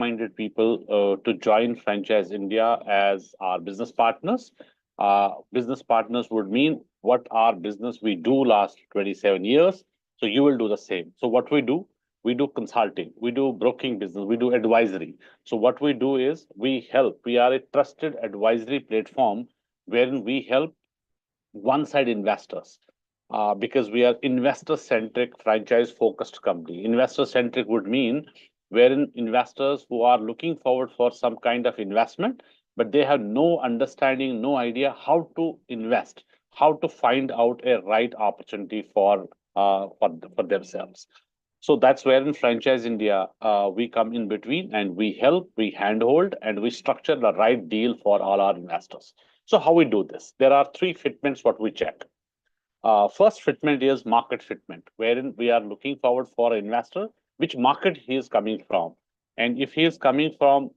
minded people to join Franchise India as our business partners. Business partners would mean what our business we do last 27 years. So you will do the same. So what we do consulting, we do broking business, we do advisory. So what we do is we help. We are a trusted advisory platform wherein we help one side investors because we are investor centric franchise focused company. Investor centric would mean wherein investors who are looking forward for some kind of investment but they have no understanding, no idea how to invest, how to find out a right opportunity for themselves. So that's where in Franchise India, we come in between and we help, we handhold, and we structure the right deal for all our investors. So how we do this? There are three fitments what we check. First fitment is market fitment, wherein we are looking forward for an investor, which market he is coming from. And if he is coming from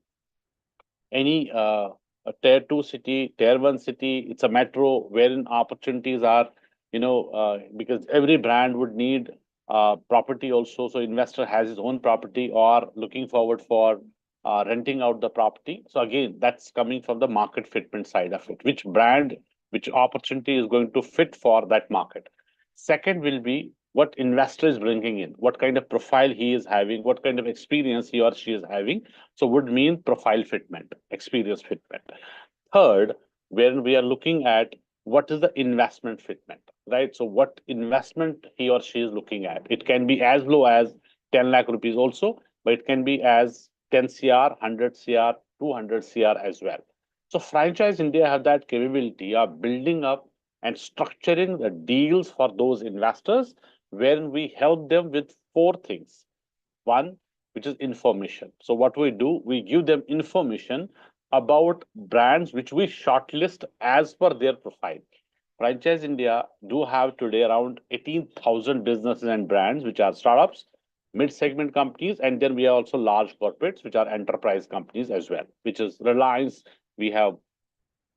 any a tier two city, tier one city, it's a metro wherein opportunities are, because every brand would need property also. So investor has his own property or looking forward for renting out the property. So again, that's coming from the market fitment side of it. Which brand, which opportunity is going to fit for that market. Second will be what investor is bringing in, what kind of profile he is having, what kind of experience he or she is having. So would mean profile fitment, experience fitment. Third, when we are looking at what is the investment fitment, right? So what investment he or she is looking at. It can be as low as 10 lakh rupees also, but it can be as 10 CR, 100 CR, 200 CR as well. So Franchise India have that capability of building up and structuring the deals for those investors wherein we help them with four things. One, which is information. So what we do, we give them information about brands which we shortlist as per their profile. Franchise India do have today around 18,000 businesses and brands, which are startups, mid-segment companies, and then we have also large corporates, which are enterprise companies as well, which is Reliance. We have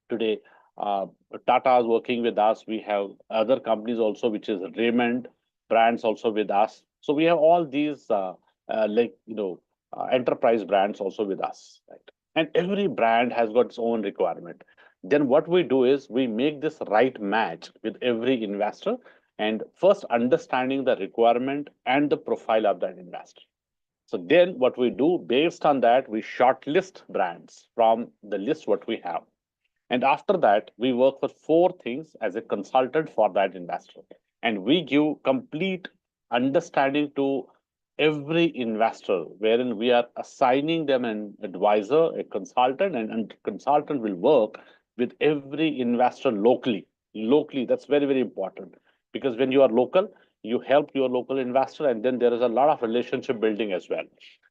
today Tata is working with us. We have other companies also, which is Raymond brands also with us. So we have all these enterprise brands also with us, right? And every brand has got its own requirement. Then what we do is we make this right match with every investor and first understanding the requirement and the profile of that investor. So then what we do based on that, we shortlist brands from the list what we have. And after that, we work for four things as a consultant for that investor. And we give complete understanding to every investor, wherein we are assigning them an advisor, a consultant, and consultant will work with every investor locally. Locally, that's very, very important. Because when you are local, you help your local investor, and then there is a lot of relationship building as well.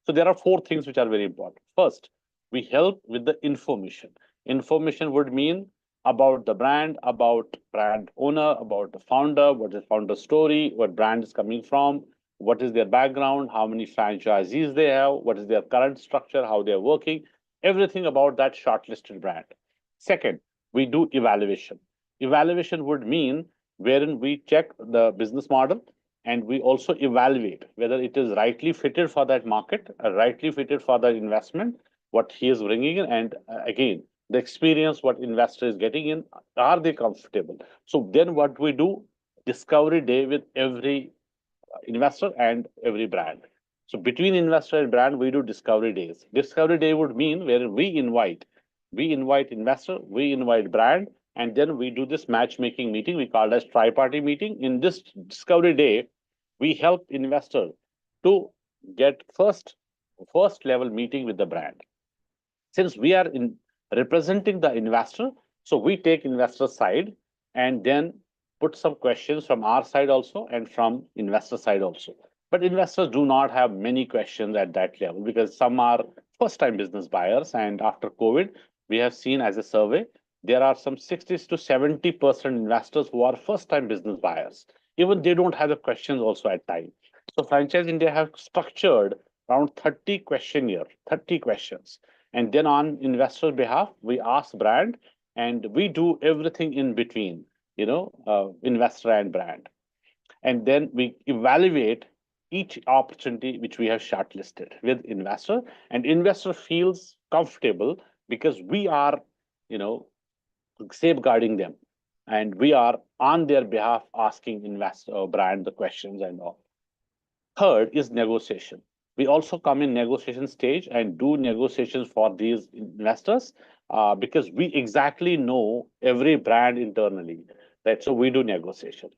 So there are four things which are very important. First, we help with the information. Information would mean about the brand, about brand owner, about the founder, what is founder story, what brand is coming from, what is their background, how many franchisees they have, what is their current structure, how they're working, everything about that shortlisted brand. Second, we do evaluation. Evaluation would mean wherein we check the business model and we also evaluate whether it is rightly fitted for that market, rightly fitted for the investment, what he is bringing in, and again, the experience what investor is getting in, are they comfortable? So then what we do, discovery day with every investor and every brand. So between investor and brand, we do discovery days. Discovery day would mean where we invite investor, we invite brand, and then we do this matchmaking meeting. We call it as tri-party meeting. In this discovery day, we help investor to get first level meeting with the brand. Since we are in representing the investor, so we take investor side and then put some questions from our side also and from investor side also. But investors do not have many questions at that level because some are first time business buyers, and after COVID, we have seen as a survey, there are some 60 to 70% investors who are first time business buyers. Even they don't have the questions also at time. So Franchise India have structured around 30 questionnaire, 30 questions. And then on investor behalf, we ask brand and we do everything in between, investor and brand. And then we evaluate each opportunity which we have shortlisted with investor, and investor feels comfortable because we are, you know, safeguarding them, and we are on their behalf asking investor or brand the questions and all. Third is negotiation. We also come in negotiation stage and do negotiations for these investors, because we exactly know every brand internally. Right? So we do negotiation.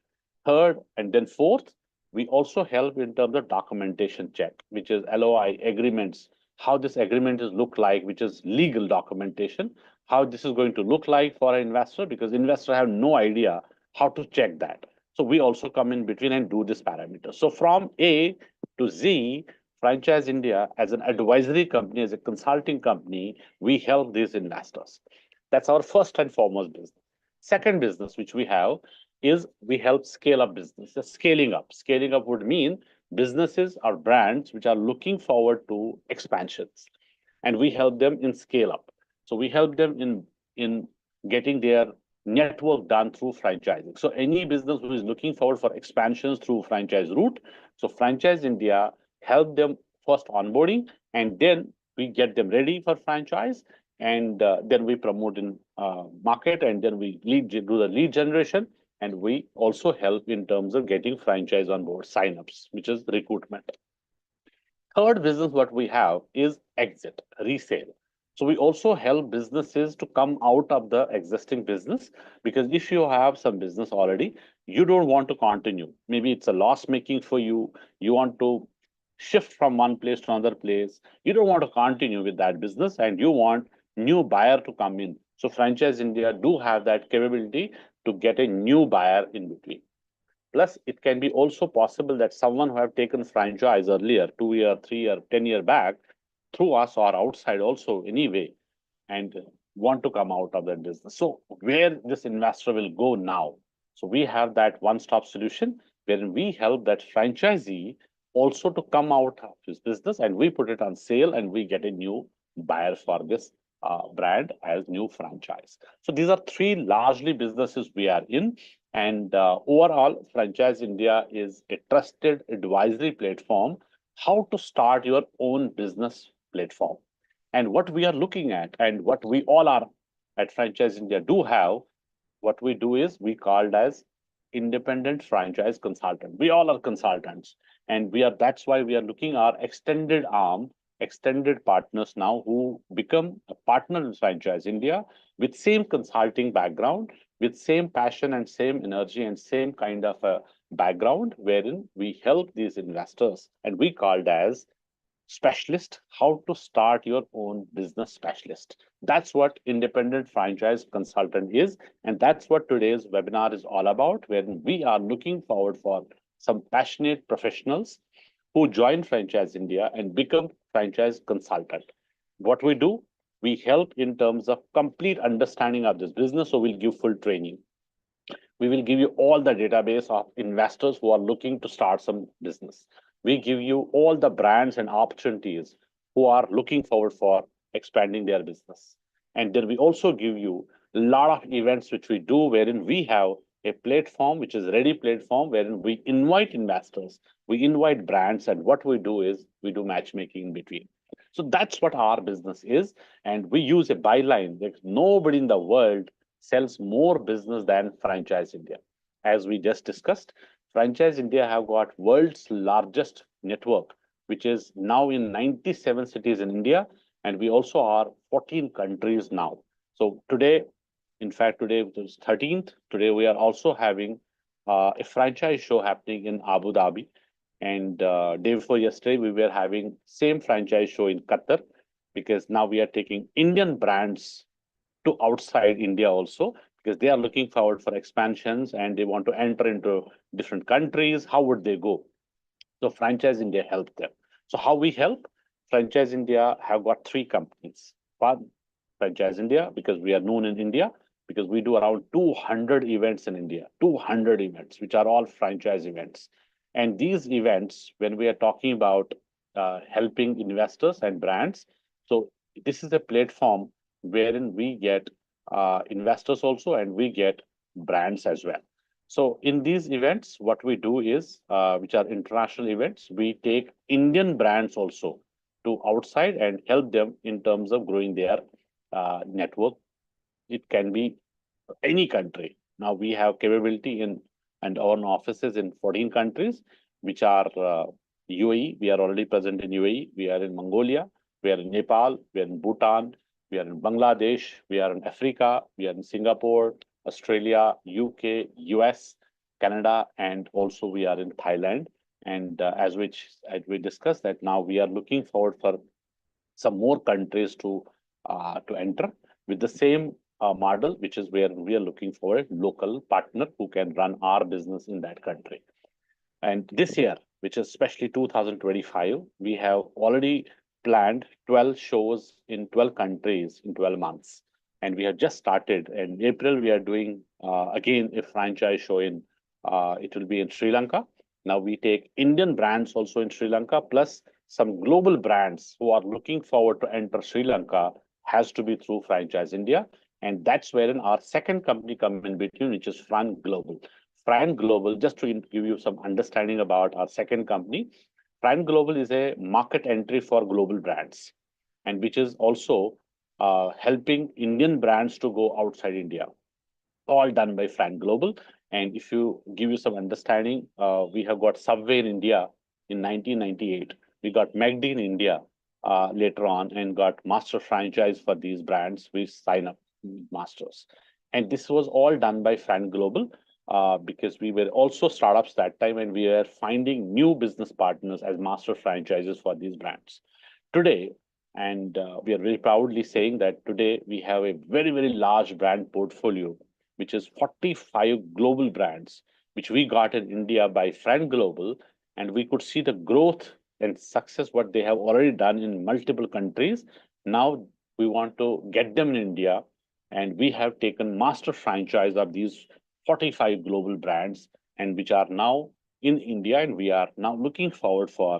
Third, and then fourth, we also help in terms of documentation check, which is LOI agreements, how this agreement is look like, which is legal documentation, how this is going to look like for an investor, because investor have no idea how to check that. So we also come in between and do this parameter. So from A to Z, Franchise India as an advisory company, as a consulting company, we help these investors. That's our first and foremost business. Second business which we have is we help scale up business. The scaling up. Scaling up would mean businesses or brands which are looking forward to expansions, and we help them in scale up. So we help them in getting their network done through franchising. So any business who is looking forward for expansions through franchise route, so Franchise India help them first onboarding, and then we get them ready for franchise, and then we promote in market, and then we do the lead generation, and we also help in terms of getting franchise on board signups, which is recruitment. Third business what we have is exit, resale. So we also help businesses to come out of the existing business, because if you have some business already, you don't want to continue. Maybe it's a loss making for you. You want to shift from one place to another place. You don't want to continue with that business, and you want new buyer to come in. So Franchise India do have that capability to get a new buyer in between. Plus, it can be also possible that someone who have taken franchise earlier, 2 year, 3 year, 10 year back, through us or outside also anyway, and want to come out of that business. So where this investor will go now? So we have that one-stop solution where we help that franchisee also to come out of his business, and we put it on sale, and we get a new buyer for this brand as new franchise. So these are three largely businesses we are in. And overall, Franchise India is a trusted advisory platform, how to start your own business platform. And what we are looking at, and what we all are at Franchise India do have, what we do is we called as independent franchise consultant. We all are consultants, and we are, that's why we are looking our extended arm, extended partners now who become a partner in Franchise India with same consulting background, with same passion and same energy and same kind of a background, wherein we help these investors, and we called as specialist, how to start your own business specialist. That's what independent franchise consultant is, and that's what today's webinar is all about, wherein we are looking forward for some passionate professionals who join Franchise India and become franchise consultant. What we do, we help in terms of complete understanding of this business. So we'll give full training. We will give you all the database of investors who are looking to start some business. We give you all the brands and opportunities who are looking forward for expanding their business. And then we also give you a lot of events which we do, wherein we have a platform which is ready platform, wherein we invite investors, we invite brands, and what we do is we do matchmaking in between. So that's what our business is. And we use a byline that nobody in the world sells more business than Franchise India. As we just discussed, Franchise India have got world's largest network, which is now in 97 cities in India, and we also are 14 countries now. So today, in fact, today is 13th. Today we are also having a franchise show happening in Abu Dhabi, and day before yesterday we were having same franchise show in Qatar, because now we are taking Indian brands to outside India also, because they are looking forward for expansions and they want to enter into different countries. How would they go? So Franchise India helped them. So how we help? Franchise India have got three companies. One, Franchise India, because we are known in India, because we do around 200 events in India, 200 events, which are all franchise events. And these events, when we are talking about helping investors and brands, so this is a platform wherein we get investors also, and we get brands as well. So in these events, what we do is, which are international events, we take Indian brands also to outside and help them in terms of growing their network. It can be any country. Now we have capability in and own offices in 14 countries, which are UAE. We are already present in UAE. We are in Mongolia. We are in Nepal. We are in Bhutan. We are in Bangladesh. We are in Africa. We are in Singapore, Australia, UK, US, Canada, and also we are in Thailand. And as we discussed, that now we are looking forward for some more countries to enter with the same model, which is where we are looking for a local partner who can run our business in that country. And this year, which is especially 2025, we have already planned 12 shows in 12 countries in 12 months. And we have just started. In April, we are doing again a franchise show it will be in Sri Lanka. Now we take Indian brands also in Sri Lanka, plus some global brands who are looking forward to enter Sri Lanka has to be through Franchise India. And that's wherein our second company come in between, which is Fran Global. Fran Global, just to give you some understanding about our second company, Fran Global is a market entry for global brands, and which is also helping Indian brands to go outside India. All done by Fran Global. And if you give you some understanding, we have got Subway in India in 1998. We got McD in India later on and got master franchise for these brands. We sign up masters. And this was all done by Fran Global because we were also startups that time and we were finding new business partners as master franchises for these brands. Today, and we are very proudly saying that today we have a very, very large brand portfolio, which is 45 global brands, which we got in India by Fran Global. And we could see the growth and success, what they have already done in multiple countries. Now we want to get them in India. And we have taken master franchise of these 45 global brands, and which are now in India. And we are now looking forward for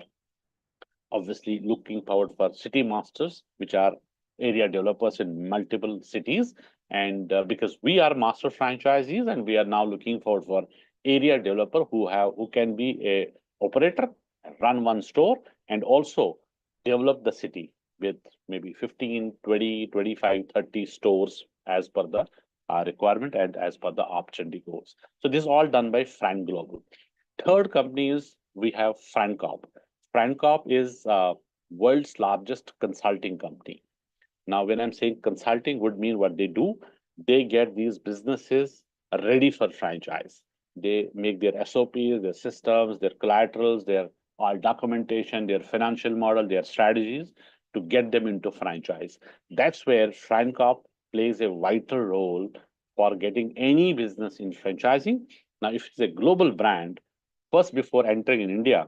city masters, which are area developers in multiple cities. And because we are master franchisees, and we are now looking forward for area developer who can be a operator, run one store, and also develop the city with maybe 15, 20, 25, 30 stores as per the requirement and as per the opportunity goes. So this is all done by Fran Global. Third company is we have FranCorp. FranCorp is world's largest consulting company. Now, when I'm saying consulting would mean what they do, they get these businesses ready for franchise. They make their SOPs, their systems, their collaterals, their all documentation, their financial model, their strategies to get them into franchise. That's where FranCorp plays a vital role for getting any business in franchising. Now, if it's a global brand, first before entering in India,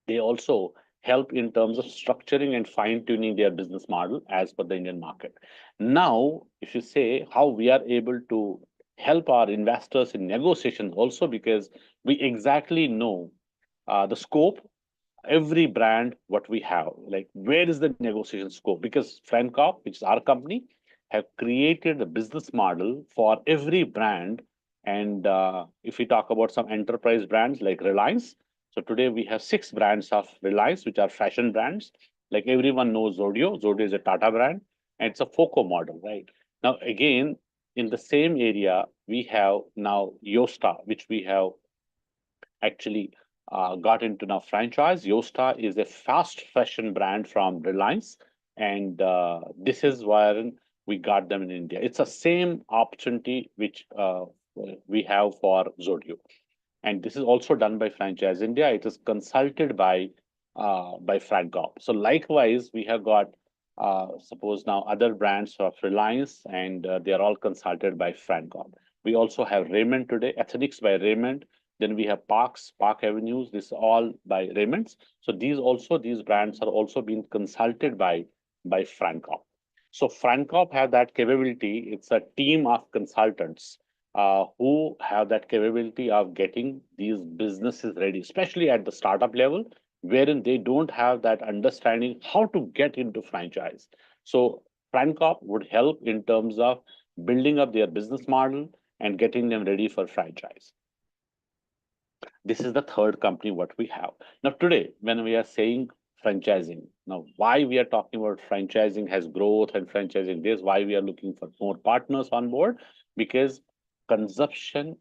they also help in terms of structuring and fine tuning their business model as per the Indian market. Now, if you say how we are able to help our investors in negotiations also, because we exactly know the scope, every brand, what we have, like where is the negotiation scope? Because FranCorp, which is our company, have created a business model for every brand. And if we talk about some enterprise brands like Reliance, so today we have 6 brands of Reliance, which are fashion brands. Like everyone knows Zodio. Zodio is a Tata brand, and it's a FOCO model, right? Now, again, in the same area, we have now Yosta, which we have actually got into now franchise. Yosta is a fast fashion brand from Reliance, and this is where we got them in India. It's the same opportunity which we have for Zodio, and this is also done by Franchise India. It is consulted by FranCorp. So likewise, we have got suppose now other brands of Reliance, and they are all consulted by FranCorp. We also have Raymond today, Ethnics by Raymond. Then we have Park Avenues. This is all by Raymonds. So these brands are also being consulted by FranCorp. So FranCorp have that capability. It's a team of consultants who have that capability of getting these businesses ready, especially at the startup level, wherein they don't have that understanding how to get into franchise. So FranCorp would help in terms of building up their business model and getting them ready for franchise. This is the third company what we have. Now today, when we are saying franchising, now why we are talking about franchising has growth and franchising this, why we are looking for more partners on board, because consumption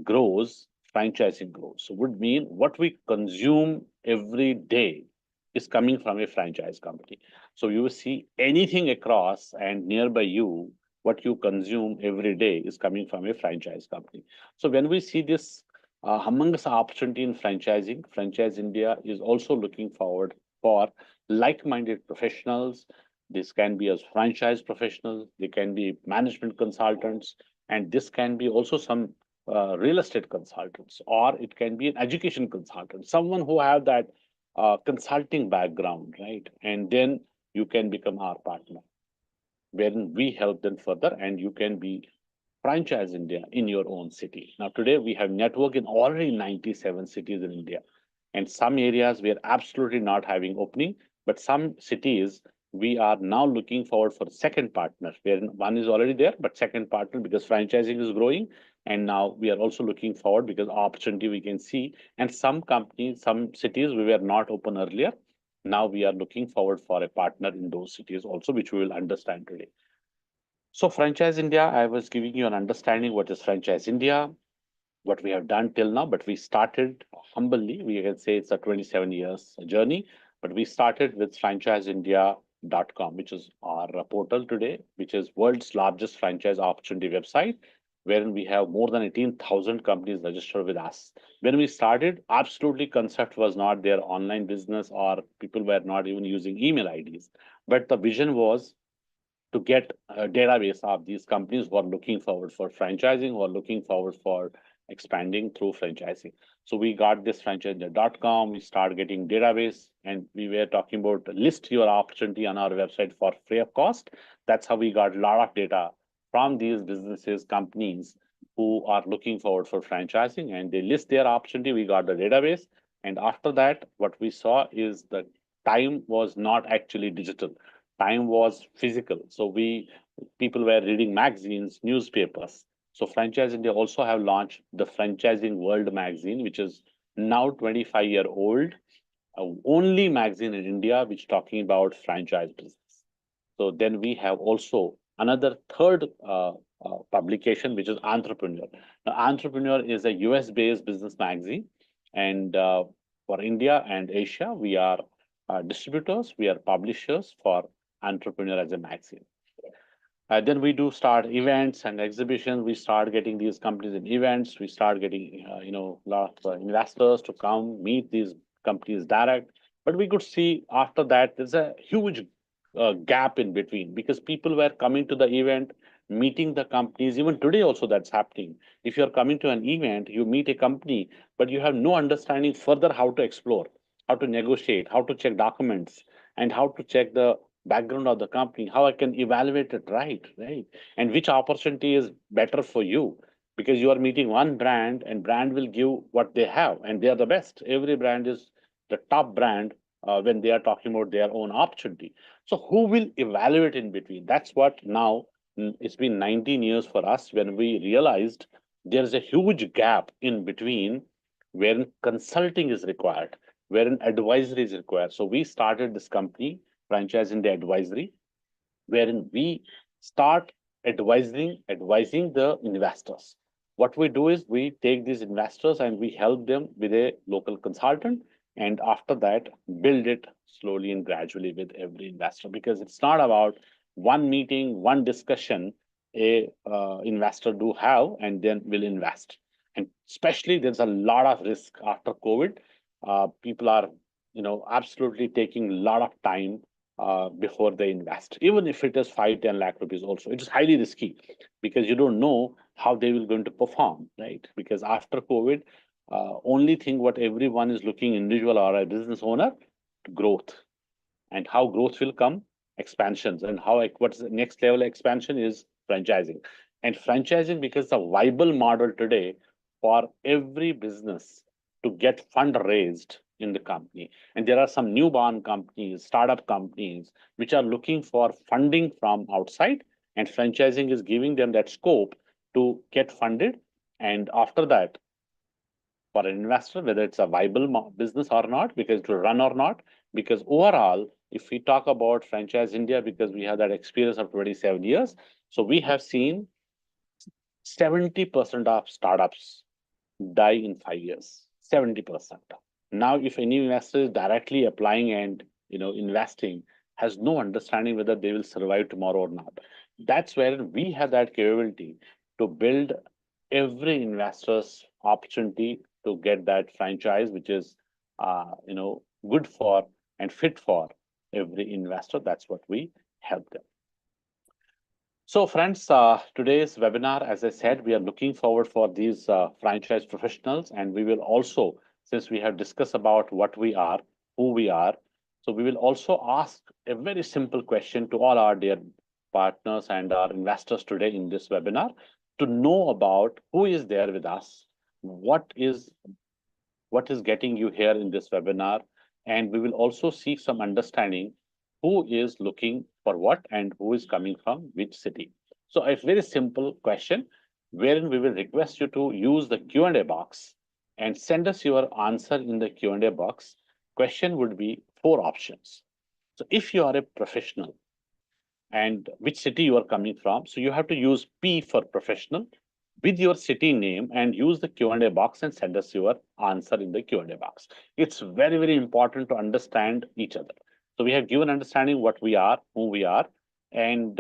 grows, franchising grows. So would mean what we consume every day is coming from a franchise company. So you will see anything across and nearby you, what you consume every day is coming from a franchise company. So when we see this amongst opportunity in franchising, Franchise India is also looking forward for like-minded professionals. This can be as franchise professionals, they can be management consultants, and this can be also some real estate consultants, or it can be an education consultant, someone who have that consulting background, right? And then you can become our partner, wherein we help them further, and you can be franchise India in your own city. Now, today we have network in already 97 cities in India, and some areas we are absolutely not having opening, but some cities we are now looking forward for second partner, where one is already there, but second partner because franchising is growing, and now we are also looking forward because opportunity we can see, and some companies, some cities we were not open earlier. Now we are looking forward for a partner in those cities also, which we will understand today. So Franchise India, I was giving you an understanding what is Franchise India, what we have done till now, but we started humbly. We can say it's a 27 years journey, but we started with franchiseindia.com, which is our portal today, which is world's largest franchise opportunity website, wherein we have more than 18,000 companies registered with us. When we started, absolutely concept was not their online business, or people were not even using email IDs. But the vision was to get a database of these companies who are looking forward for franchising or looking forward for expanding through franchising. So we got this franchise.com, we start getting database, and we were talking about list your opportunity on our website for free of cost. That's how we got a lot of data from these businesses, companies who are looking forward for franchising, and they list their opportunity. We got the database. And after that, what we saw is that time was not actually digital, time was physical. So we people were reading magazines, newspapers. So Franchise India also have launched the Franchising World magazine, which is now 25-year old, only magazine in India which talking about franchise business. So then we have also another third publication, which is Entrepreneur. Now, Entrepreneur is a US-based business magazine, and for India and Asia, we are distributors, we are publishers for Entrepreneur as a magazine. Then we do start events and exhibitions. We start getting these companies in events. We start getting, a lot of investors to come meet these companies direct. But we could see after that there's a huge gap in between, because people were coming to the event, meeting the companies. Even today, also that's happening. If you're coming to an event, you meet a company, but you have no understanding further how to explore, how to negotiate, how to check documents, and how to check the background of the company, how I can evaluate it right, and which opportunity is better for you, because you are meeting one brand and brand will give what they have and they are the best. Every brand is the top brand when they are talking about their own opportunity. So who will evaluate in between? That's what now it's been 19 years for us when we realized there's a huge gap in between wherein consulting is required, wherein advisory is required. So we started this company, Franchise India Advisory, wherein we start advising the investors. What we do is we take these investors and we help them with a local consultant, and after that build it slowly and gradually with every investor, because it's not about one meeting, one discussion a investor do have and then will invest. And especially there's a lot of risk after COVID. People are absolutely taking a lot of time before they invest, even if it is 5-10 lakh rupees. Also, it is highly risky because you don't know how they will going to perform, right? Because after COVID, only thing what everyone is looking, individual or a business owner, growth, and how growth will come, expansions, and how what's the next level expansion is franchising. And franchising becomes a viable model today for every business to get fund raised in the company. And there are some newborn companies, startup companies, which are looking for funding from outside, and franchising is giving them that scope to get funded. And after that, for an investor, whether it's a viable business or not, because to run or not. Because overall, if we talk about Franchise India, because we have that experience of 27 years, so we have seen 70% of startups die in 5 years. 70%. Now, if any investor is directly applying and investing, has no understanding whether they will survive tomorrow or not. That's where we have that capability to build every investor's opportunity to get that franchise, which is good for and fit for every investor. That's what we help them. So, friends, today's webinar, as I said, we are looking forward for these franchise professionals, and we will also, since we have discussed about what we are, who we are, so we will also ask a very simple question to all our dear partners and our investors today in this webinar to know about who is there with us, what is getting you here in this webinar, and we will also seek some understanding who is looking for what and who is coming from which city. So a very simple question wherein we will request you to use the Q&A box and send us your answer in the Q&A box. Question would be 4 options. So if you are a professional and which city you are coming from, so you have to use P for professional with your city name and use the Q&A box and send us your answer in the Q&A box. It's very, very important to understand each other. So we have given understanding what we are, who we are, and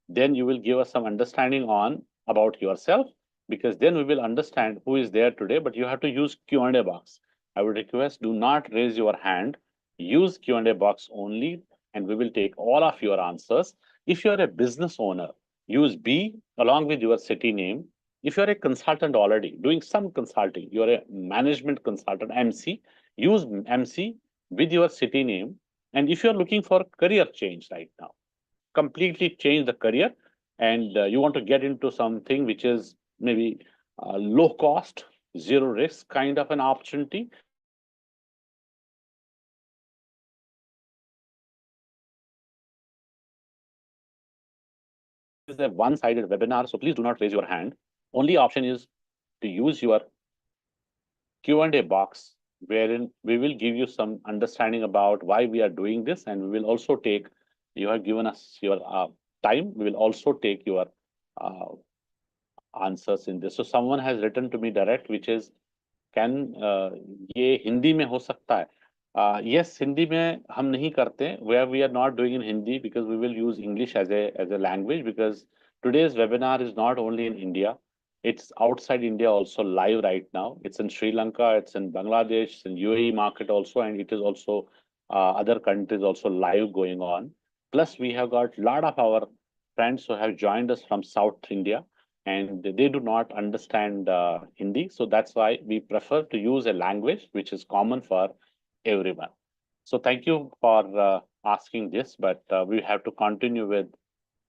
then you will give us some understanding on about yourself, because then we will understand who is there today, but you have to use Q&A box. I would request, do not raise your hand, use Q&A box only, and we will take all of your answers. If you are a business owner, use B along with your city name. If you're a consultant already doing some consulting, you're a management consultant, MC, use MC with your city name. And if you're looking for career change right now, completely change the career, and you want to get into something which is maybe low cost, zero risk kind of an opportunity, so use the Q&A box and send us your answer in the Q&A box. So this is a one-sided webinar, so please do not raise your hand. Only option is to use your Q&A box, wherein we will give you some understanding about why we are doing this, and we will also take, you have given us your time, we will also take your uh, answers in this. So someone has written to me direct, which is, can ये हिंदी में हो सकता है? Yes, Hindi में हम नहीं करते, where we are not doing in Hindi, because we will use English as a language, because today's webinar is not only in India, it's outside India also live right now. It's in Sri Lanka, it's in Bangladesh, it's in UAE market also, and it is also other countries also live going on. Plus, we have got a lot of our friends who have joined us from South India, and they do not understand Hindi. So that's why we prefer to use a language which is common for everyone. So thank you for asking this, but we have to continue with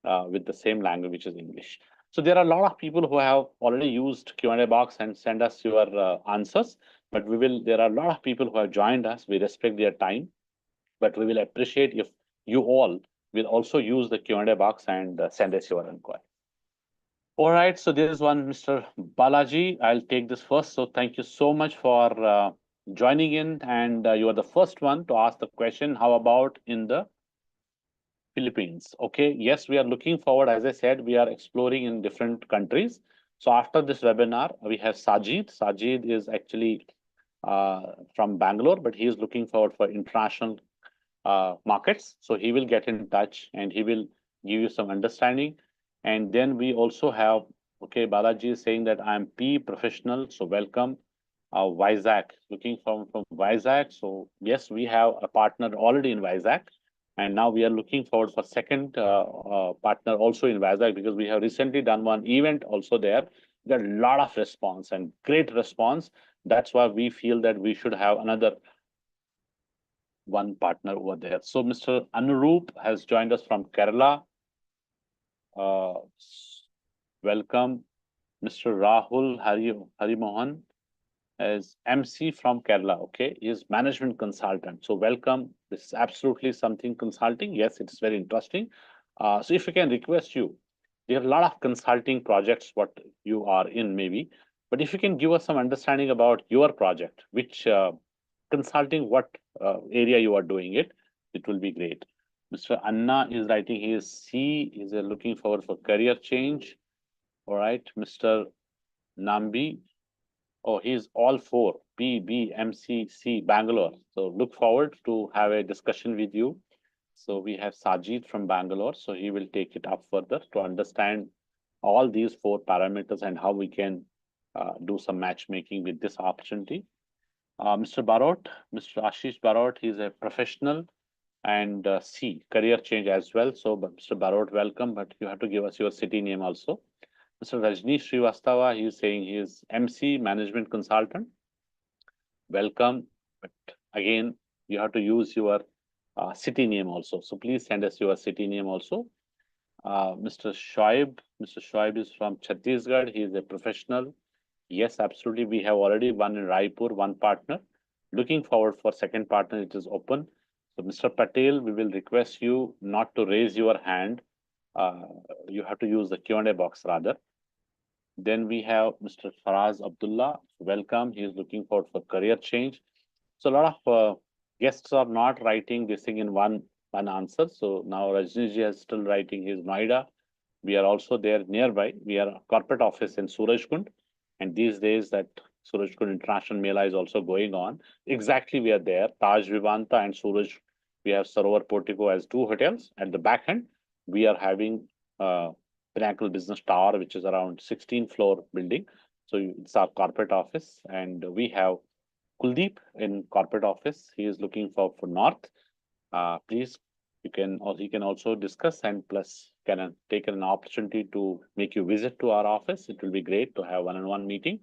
the same language, which is English. So there are a lot of people who have already used Q&A box and send us your answers, but there are a lot of people who have joined us. We respect their time, but we will appreciate if you all will also use the Q&A box and send us your inquiry. All right, so there is one Mr. Balaji. I'll take this first. So thank you so much for joining in, and you are the first one to ask the question, how about in the Philippines? Okay, yes, we are looking forward. As I said, we are exploring in different countries. So after this webinar, we have Sajid. Sajid is actually from Bangalore, but he is looking forward for international markets. So he will get in touch and he will give you some understanding. And then we also have, okay, Balaji is saying that I'm P professional, so welcome. Vizag, looking from Vizag. So yes, we have a partner already in Vizag, and now we are looking forward for second partner also in Vizag, because we have recently done one event also there. Got a lot of response and great response. That's why we feel that we should have another one partner over there. So Mr. Anurup has joined us from Kerala. Uh, welcome. Mr. Rahul Harimohan as MC from Kerala. Okay, he is management consultant. So welcome. This is absolutely something consulting. Yes, it's very interesting. So if I can request you, there are a lot of consulting projects what you are in maybe. But if you can give us some understanding about your project, which consulting, what area you are doing it, it will be great. Mr. Anna is writing, he is C, is looking forward for career change. All right, Mr. Nambi, oh, he's all four, B, B, M, C, C, Bangalore. So look forward to have a discussion with you. So we have Sajid from Bangalore, so he will take it up further to understand all these four parameters and how we can do some matchmaking with this opportunity. Mr. Barot, Mr. Ashish Barot, he's a professional and C, career change as well. So, Mr. Barot, welcome, but you have to give us your city name also. Mr. Rajneesh Srivastava, he is saying he is MC, management consultant. Welcome, but again, you have to use your city name also. So please send us your city name also. Mr. Shoaib is from Chhattisgarh. He is a professional. Yes, absolutely. We have already one in Raipur, one partner. Looking forward for second partner. It is open. So, Mr. Patel, we will request you not to raise your hand. Uh, you have to use the Q&A box rather. Then we have Mr. Faraz Abdullah. Welcome. He is looking forward for career change. So a lot of guests are not writing this thing in one answer. So now Rajnish is still writing his Noida. We are also there nearby. We are a corporate office in Surajkund. And these days that Surajkund International Mela is also going on. Exactly, we are there. Taj Vivanta and Suraj. We have Sarovar Portico as two hotels. At the back end, we are having Pinnacle Business Tower, which is around 16-floor building. So it's our corporate office. And we have Kuldeep in corporate office. He is looking for North. Please, you can, or he can also discuss and plus can take an opportunity to make you visit to our office. It will be great to have one-on-one meeting.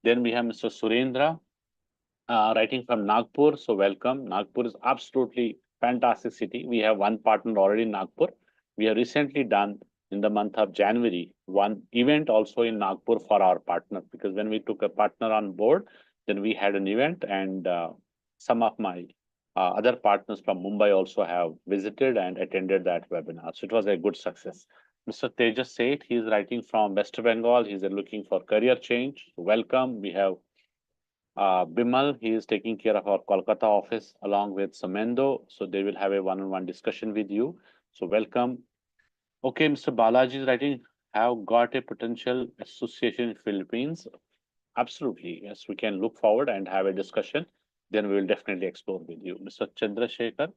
Then we have Mr. Surendra writing from Nagpur. So welcome. Nagpur is absolutely fantastic city. We have one partner already in Nagpur. We have recently done in the month of January one event also in Nagpur for our partner, because when we took a partner on board, then we had an event and some of my other partners from Mumbai also have visited and attended that webinar. So it was a good success. Mr. Tejas Seth, he is writing from West Bengal. He's looking for career change. Welcome. We have Bimal, he is taking care of our Kolkata office along with Samendo. So they will have a one-on-one discussion with you. So welcome. Okay, Mr. Balaji is writing, have got a potential association in Philippines. Absolutely. Yes, we can look forward and have a discussion. Then we will definitely explore with you. Mr. Chandrasekhar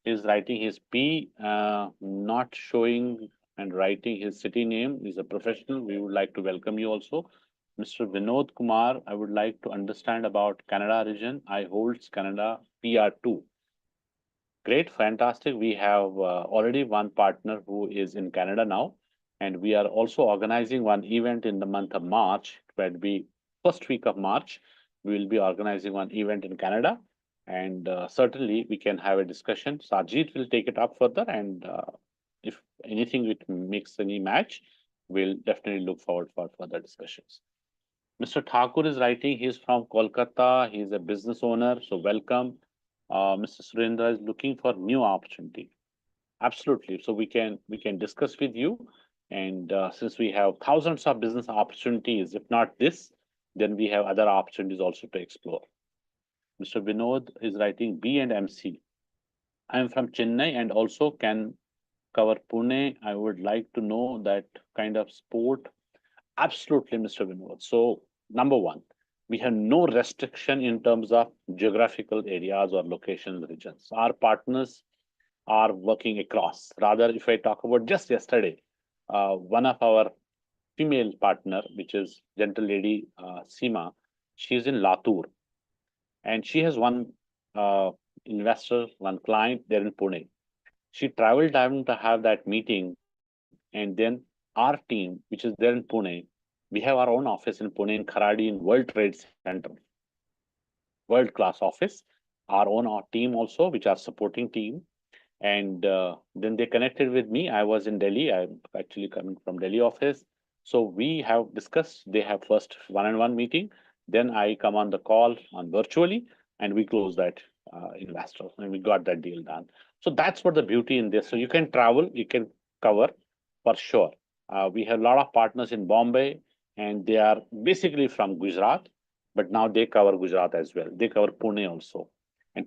is writing his P, not showing and writing his city name. He's a professional. We would like to welcome you also. Mr. Vinod Kumar, I would like to understand about Canada region. I holds Canada PR2. Great, fantastic. We have already one partner who is in Canada now, and we are also organizing one event in the month of March. It will be first week of March. We will be organizing one event in Canada, and certainly we can have a discussion. Sajid will take it up further, and if anything which makes any match, we'll definitely look forward for further discussions. Mr. Thakur is writing, he's from Kolkata, he's a business owner, so welcome. Mr. Surendra is looking for new opportunity. Absolutely. So we can discuss with you. And since we have thousands of business opportunities, if not this, then we have other opportunities also to explore. Mr. Vinod is writing B and MC. I am from Chennai and also can cover Pune. I would like to know that kind of sport. Absolutely, Mr. Vinod. So, number one, we have no restriction in terms of geographical areas or locations, regions. Our partners are working across. Rather, if I talk about just yesterday, one of our female partner, which is gentle lady Seema, she's in Latur, and she has one investor, one client there in Pune. She traveled down to have that meeting, and then our team, which is there in Pune, we have our own office in Pune in Kharadi in World Trade Center, world class office. Our own team also, which are supporting team, and then they connected with me. I was in Delhi. I'm actually coming from Delhi office. So we have discussed. They have first one-on-one meeting. Then I come on the call on virtually, and we close that investor, and we got that deal done. So that's what the beauty in this. So you can travel, you can cover for sure. We have a lot of partners in Bombay, and they are basically from Gujarat, but now they cover Gujarat as well. They cover Pune also. And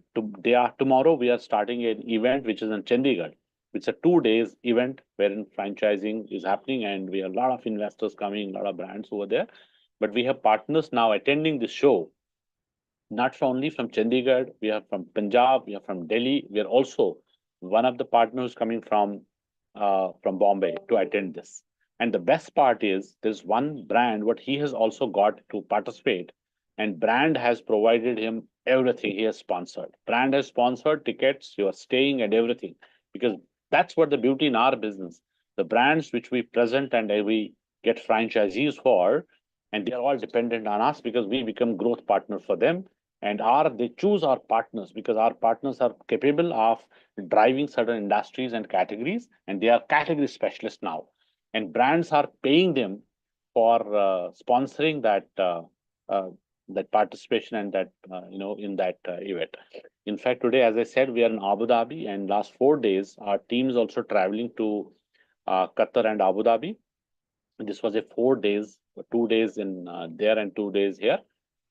tomorrow we are starting an event which is in Chandigarh. It's a 2 days event wherein franchising is happening, and we have a lot of investors coming, a lot of brands over there. But we have partners now attending the show, not only from Chandigarh, we are from Punjab, we are from Delhi. We are also one of the partners coming from Bombay to attend this. And the best part is there's one brand what he has also got to participate, and brand has provided him everything. He has sponsored. Brand has sponsored tickets, you are staying and everything, because that's what the beauty in our business. The brands which we present and we get franchisees for, and they are all dependent on us because we become growth partner for them, and they choose our partners because our partners are capable of driving certain industries and categories, and they are category specialists now, and brands are paying them for sponsoring uh, that participation and that in that event. In fact, today, as I said, we are in Abu Dhabi, and last 4 days our team is also traveling to Qatar and Abu Dhabi. This was a 4 days, 2 days in there and 2 days here,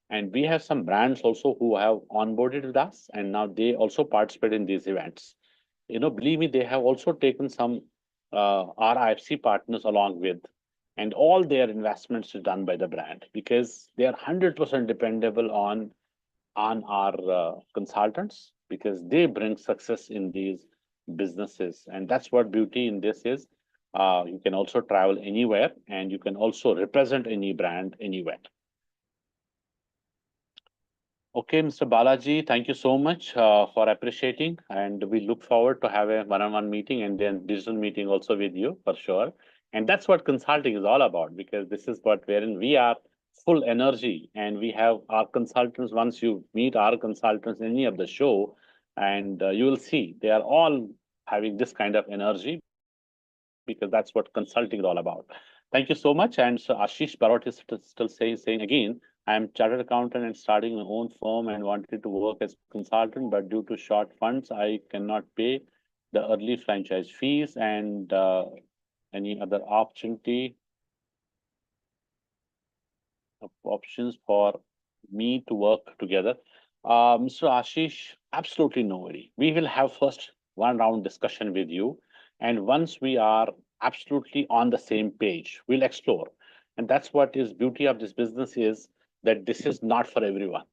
and we have some brands also who have onboarded with us, and now they also participate in these events. Believe me, they have also taken some RIFC partners along with, and all their investments are done by the brand because they are 100% dependable on our consultants because they bring success in these businesses, and that's what beauty in this is. You can also travel anywhere, and you can also represent any brand anywhere. Okay, Mr. Balaji, thank you so much for appreciating, and we look forward to have a one-on-one meeting and then digital meeting also with you for sure. And that's what consulting is all about, because this is what wherein we are full energy, and we have our consultants. Once you meet our consultants in any of the show, and you will see they are all having this kind of energy because that's what consulting is all about. Thank you so much. And so Ashish Barot is still saying again, I am chartered accountant and starting my own firm and wanted to work as consultant, but due to short funds, I cannot pay the early franchise fees and any other options for me to work together. Mr. Ashish, absolutely no worry. We will have first one round discussion with you. And once we are absolutely on the same page, we'll explore. And that's what is beauty of this business is that this is not for everyone.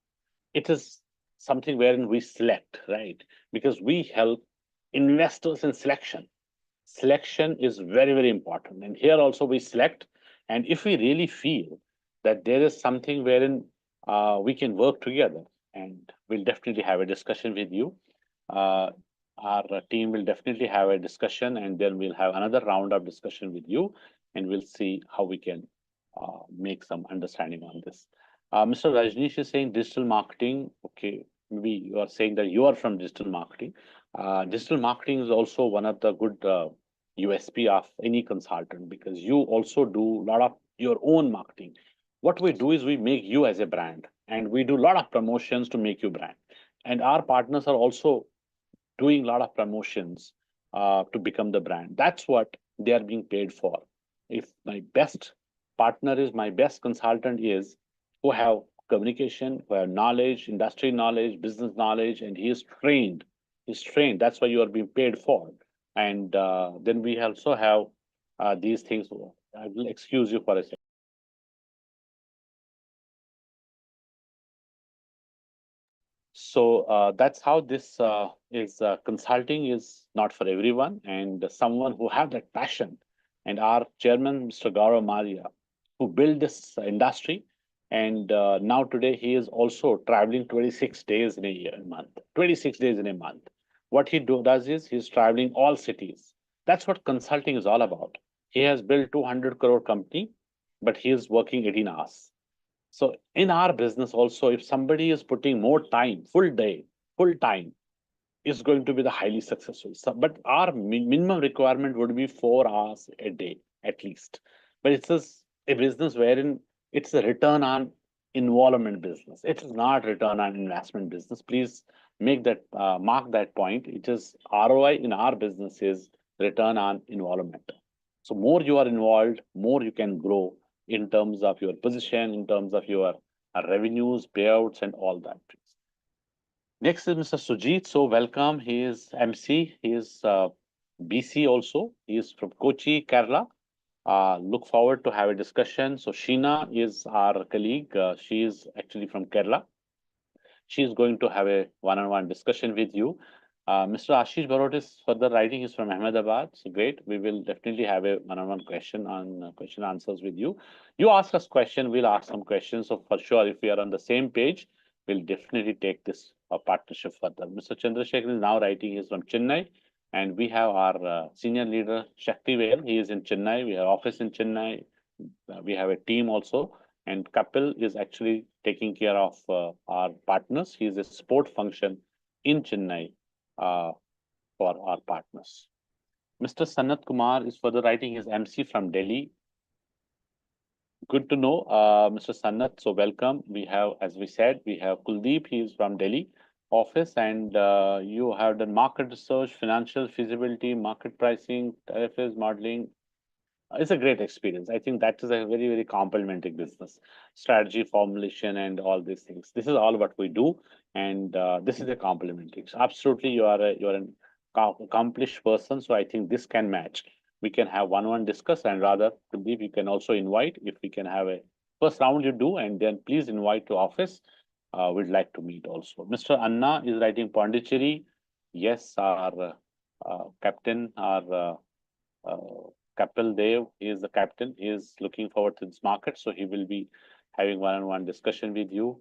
It is something wherein we select, right? Because we help investors in selection. Selection is very, very important. And here also we select. And if we really feel that there is something wherein we can work together, and we'll definitely have a discussion with you. Our team will definitely have a discussion, and then we'll have another round of discussion with you, and we'll see how we can make some understanding on this. Mr. Rajneesh is saying digital marketing. Okay, maybe you are saying that you are from digital marketing. Digital marketing is also one of the good USP of any consultant because you also do a lot of your own marketing. What we do is we make you as a brand, and we do a lot of promotions to make you brand. And our partners are also doing a lot of promotions to become the brand. That's what they are being paid for. If my best partner is my best consultant is who have communication, who have knowledge, industry knowledge, business knowledge, and he is trained. He's trained. That's why you are being paid for. And then we also have these things. I will excuse you for a second. So that's how this is. Consulting is not for everyone, and someone who have that passion. And our chairman, Mr. Gaurav Maria, who built this industry, and now today he is also traveling 26 days in a year, month. 26 days in a month. What does is he's traveling all cities. That's what consulting is all about. He has built 200 crore company, but he is working 18 hours. So in our business also, if somebody is putting more time, full day, full time, is going to be the highly successful. So, but our minimum requirement would be 4 hours a day at least. But it's a business wherein it's a return on involvement business. It is not return on investment business. Please make that mark that point. It is ROI in our business is return on involvement. So more you are involved, more you can grow, in terms of your position, in terms of your revenues, payouts, and all that. Next is Mr. Sujit. So welcome. He is MC. He is BC also. He is from Kochi, Kerala. Look forward to have a discussion. So Sheena is our colleague. She is actually from Kerala. She is going to have a one-on-one discussion with you. Mr. Ashish Barot is further writing. He's from Ahmedabad. So great. We will definitely have a one-on-one question on question answers with you. You ask us question, we'll ask some questions. So for sure, if we are on the same page, we'll definitely take this partnership further. Mr. Chandrasekhar is now writing. He's from Chennai. And we have our senior leader, Shakti Vail. He is in Chennai. We have office in Chennai. We have a team also. And Kapil is actually taking care of our partners. He is a support function in Chennai for our partners. Mr. Sanat Kumar is further writing his MC from Delhi. Good to know, Mr. Sanat. So welcome. We have, as we said, we have Kuldeep. He is from Delhi office, and you have done market research, financial feasibility, market pricing, tariffs, modeling. It's a great experience. I think that is a very, very complementary business strategy, formulation, and all these things. This is all what we do, and this is a complementary. So absolutely, you're an accomplished person. So I think this can match. We can have one-on-one discuss, and rather, Pradeep, you can also invite if we can have a first round you do, and then please invite to office. We'd like to meet also. Mr. Anna is writing Pondicherry. Yes, our captain, our Kapil Dev is the captain, is looking forward to this market. So he will be having one-on-one discussion with you.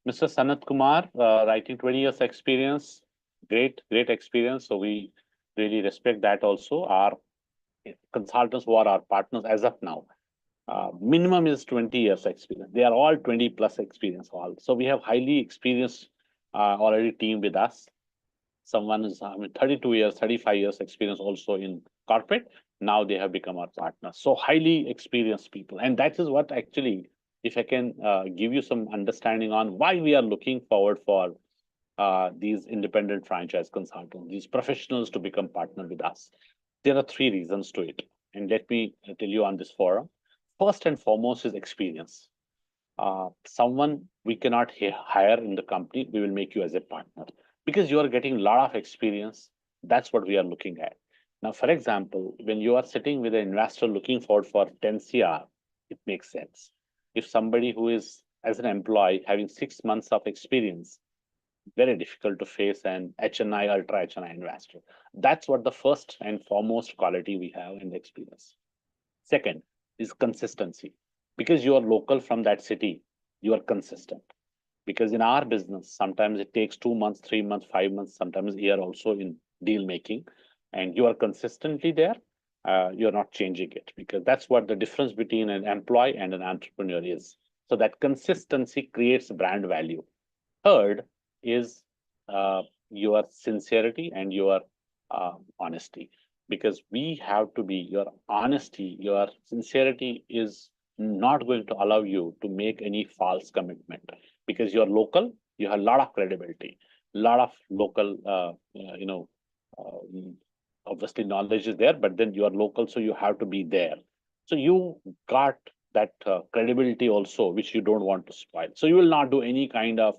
Mr. Sanat Kumar, writing 20 years experience, great experience. So we really respect that also. Our consultants who are our partners as of now, minimum is 20 years experience. They are all 20 plus experience all. So we have highly experienced already team with us. Someone is 32 years, 35 years experience also in corporate. Now they have become our partners. So highly experienced people. And that is what actually, if I can give you some understanding on why we are looking forward for these independent franchise consultants, these professionals to become partner with us. There are three reasons to it. And let me tell you on this forum. First and foremost is experience. Someone we cannot hire in the company, we will make you as a partner because you are getting a lot of experience. That's what we are looking at. Now, for example, when you are sitting with an investor looking forward for 10 CR, it makes sense. If somebody who is as an employee having 6 months of experience, very difficult to face an HNI, ultra HNI investor. That's what the first and foremost quality we have in the experience. Second is consistency. Because you are local from that city, you are consistent. Because in our business, sometimes it takes 2 months, 3 months, 5 months, sometimes a year also in deal making, and you are consistently there. You're not changing it because that's what the difference between an employee and an entrepreneur is. So that consistency creates brand value. Third is your sincerity and your honesty, because we have to be your honesty, your sincerity is not going to allow you to make any false commitment because you're local, you have a lot of credibility, a lot of local, obviously knowledge is there, but then you are local, so you have to be there. So you got that credibility also, which you don't want to spoil. So you will not do any kind of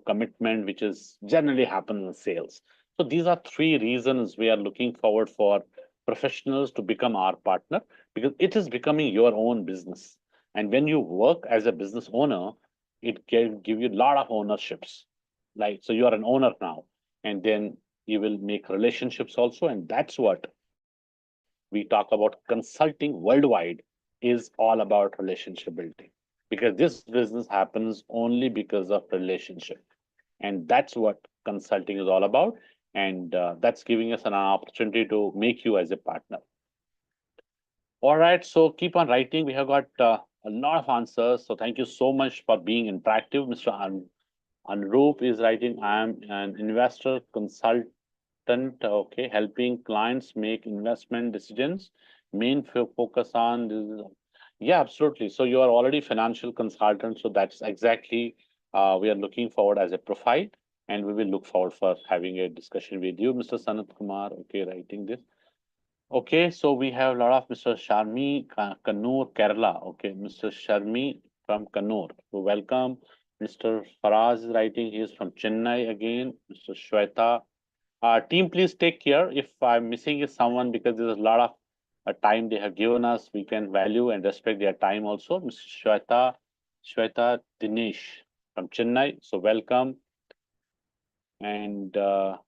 commitment, which is generally happens in sales. So these are three reasons we are looking forward for professionals to become our partner, because it is becoming your own business. And when you work as a business owner, it can give you a lot of ownerships. Like, so you are an owner now, and then you will make relationships also. And that's what we talk about. Consulting worldwide is all about relationship building, because this business happens only because of relationship, and that's what consulting is all about. And that's giving us an opportunity to make you as a partner. All right, so keep on writing. We have got a lot of answers, so thank you so much for being interactive. Mr. Anroop is writing, I am an investor consultant, okay, helping clients make investment decisions. Main focus on this. Yeah, absolutely. So you are already financial consultant, so that's exactly we are looking forward as a profile, and we will look forward for having a discussion with you, Mr. Sanat Kumar. Okay, writing this. Okay, so we have a lot of Mr. Sharmi Kannur, Kerala. Okay, Mr. Sharmi from Kannur. So welcome. Mr. Faraz is writing. He is from Chennai again. Mr. Shweta. Team, please take care. If I'm missing is someone because there's a lot of time they have given us, we can value and respect their time also. Mr. Shweta Dinesh from Chennai. So welcome. And all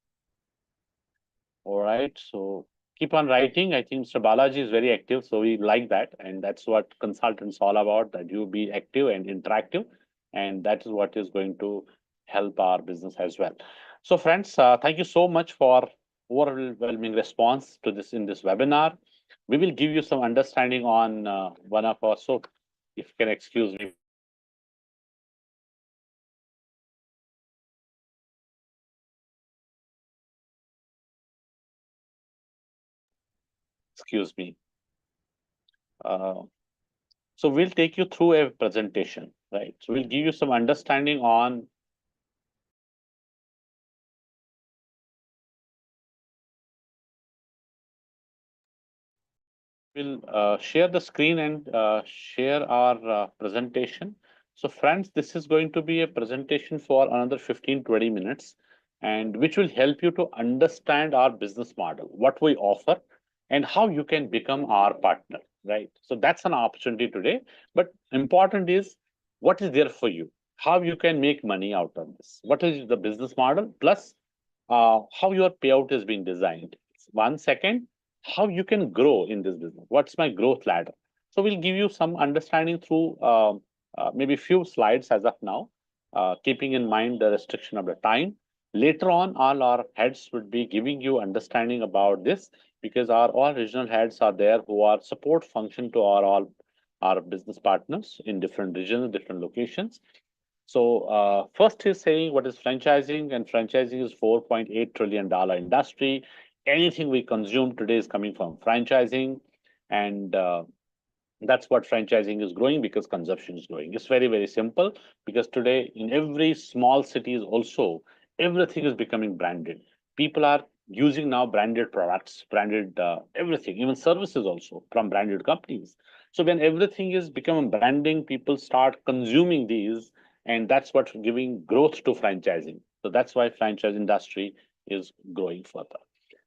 right. So keep on writing. I think Mr. Balaji is very active. So we like that. And that's what consultants all about, that you be active and interactive. And that is what is going to help our business as well. So friends, thank you so much for overwhelming response to this in this webinar. We will give you some understanding on one of our, so if you can excuse me, excuse me. Uh, so we'll take you through a presentation, right? So we'll give you some understanding on we'll share the screen and share our presentation. So friends, this is going to be a presentation for another 15-20 minutes, and which will help you to understand our business model, what we offer, and how you can become our partner, right? So that's an opportunity today. But important is what is there for you, how you can make money out of this, what is the business model, plus how your payout is being designed. One second, how you can grow in this business. What's my growth ladder? So we'll give you some understanding through maybe few slides as of now, keeping in mind the restriction of the time. Later on, all our heads would be giving you understanding about this because our all regional heads are there who are support function to our all our business partners in different regions, different locations. So first is saying what is franchising, and franchising is $4.8 trillion industry. Anything we consume today is coming from franchising, and that's what franchising is growing because consumption is growing. It's very, very simple because today in every small cities also, everything is becoming branded. People are using now branded products, branded everything, even services also from branded companies. So when everything is becoming branding, people start consuming these, and that's what's giving growth to franchising. So that's why franchise industry is growing further.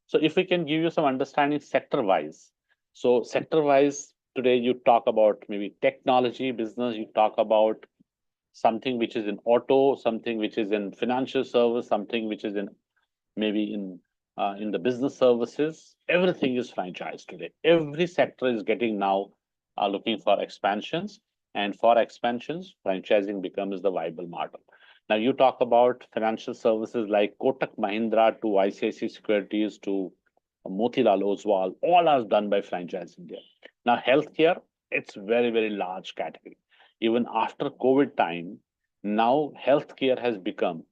So if we can give you some understanding sector wise. So sector wise, today you talk about maybe technology business, you talk about something which is in auto, something which is in financial service, something which is in maybe in the business services. Everything is franchised today. Every sector is getting now looking for expansions, and for expansions, franchising becomes the viable model. Now you talk about financial services like Kotak Mahindra to ICICI Securities to Motilal Oswal, all are done by franchising there. Now healthcare, it's very, very large category. Even after COVID time, now healthcare has become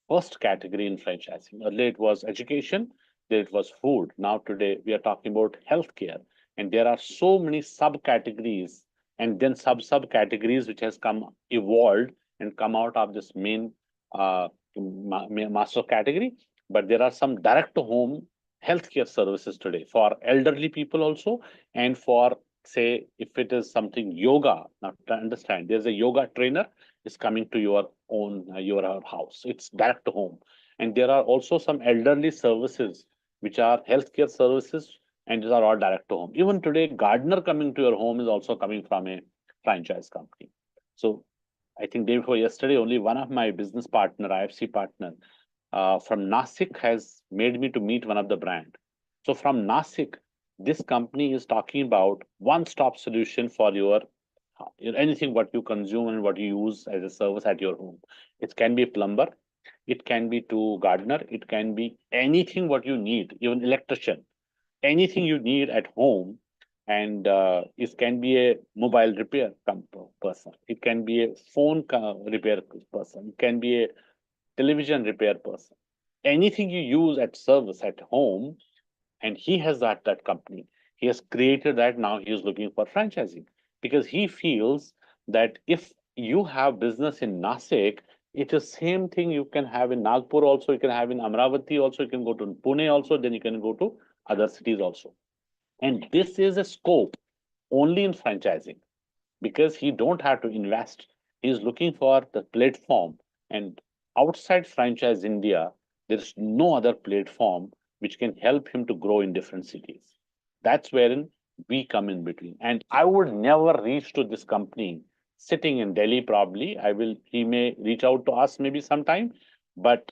first category in franchising. Earlier it was education, then it was food. Now today we are talking about healthcare, and there are so many subcategories and then subcategories which has come evolved and come out of this main master category. But there are some direct to home healthcare services today for elderly people also, and for say if it is something yoga. Now to understand, there's a yoga trainer is coming to your own your house. It's direct to home, and there are also some elderly services which are healthcare services, and these are all direct to home. Even today, gardener coming to your home is also coming from a franchise company. So I think day before yesterday, only one of my business partner, IFC partner from Nasik has made me to meet one of the brand. So from Nasik, this company is talking about one-stop solution for your anything what you consume and what you use as a service at your home. It can be a plumber, it can be to gardener, it can be anything what you need, even electrician, anything you need at home. And it can be a mobile repair person, it can be a phone repair person, it can be a television repair person, anything you use at service at home. And he has that company, he has created that. Now he is looking for franchising because he feels that if you have business in Nasik, it is same thing you can have in Nagpur also, you can have in Amravati also, you can go to Pune also, then you can go to other cities also. And this is a scope only in franchising because he don't have to invest. He's looking for the platform, and outside franchise India, there's no other platform which can help him to grow in different cities. That's wherein we come in between. And I would never reach to this company sitting in Delhi. Probably I will. He may reach out to us maybe sometime, but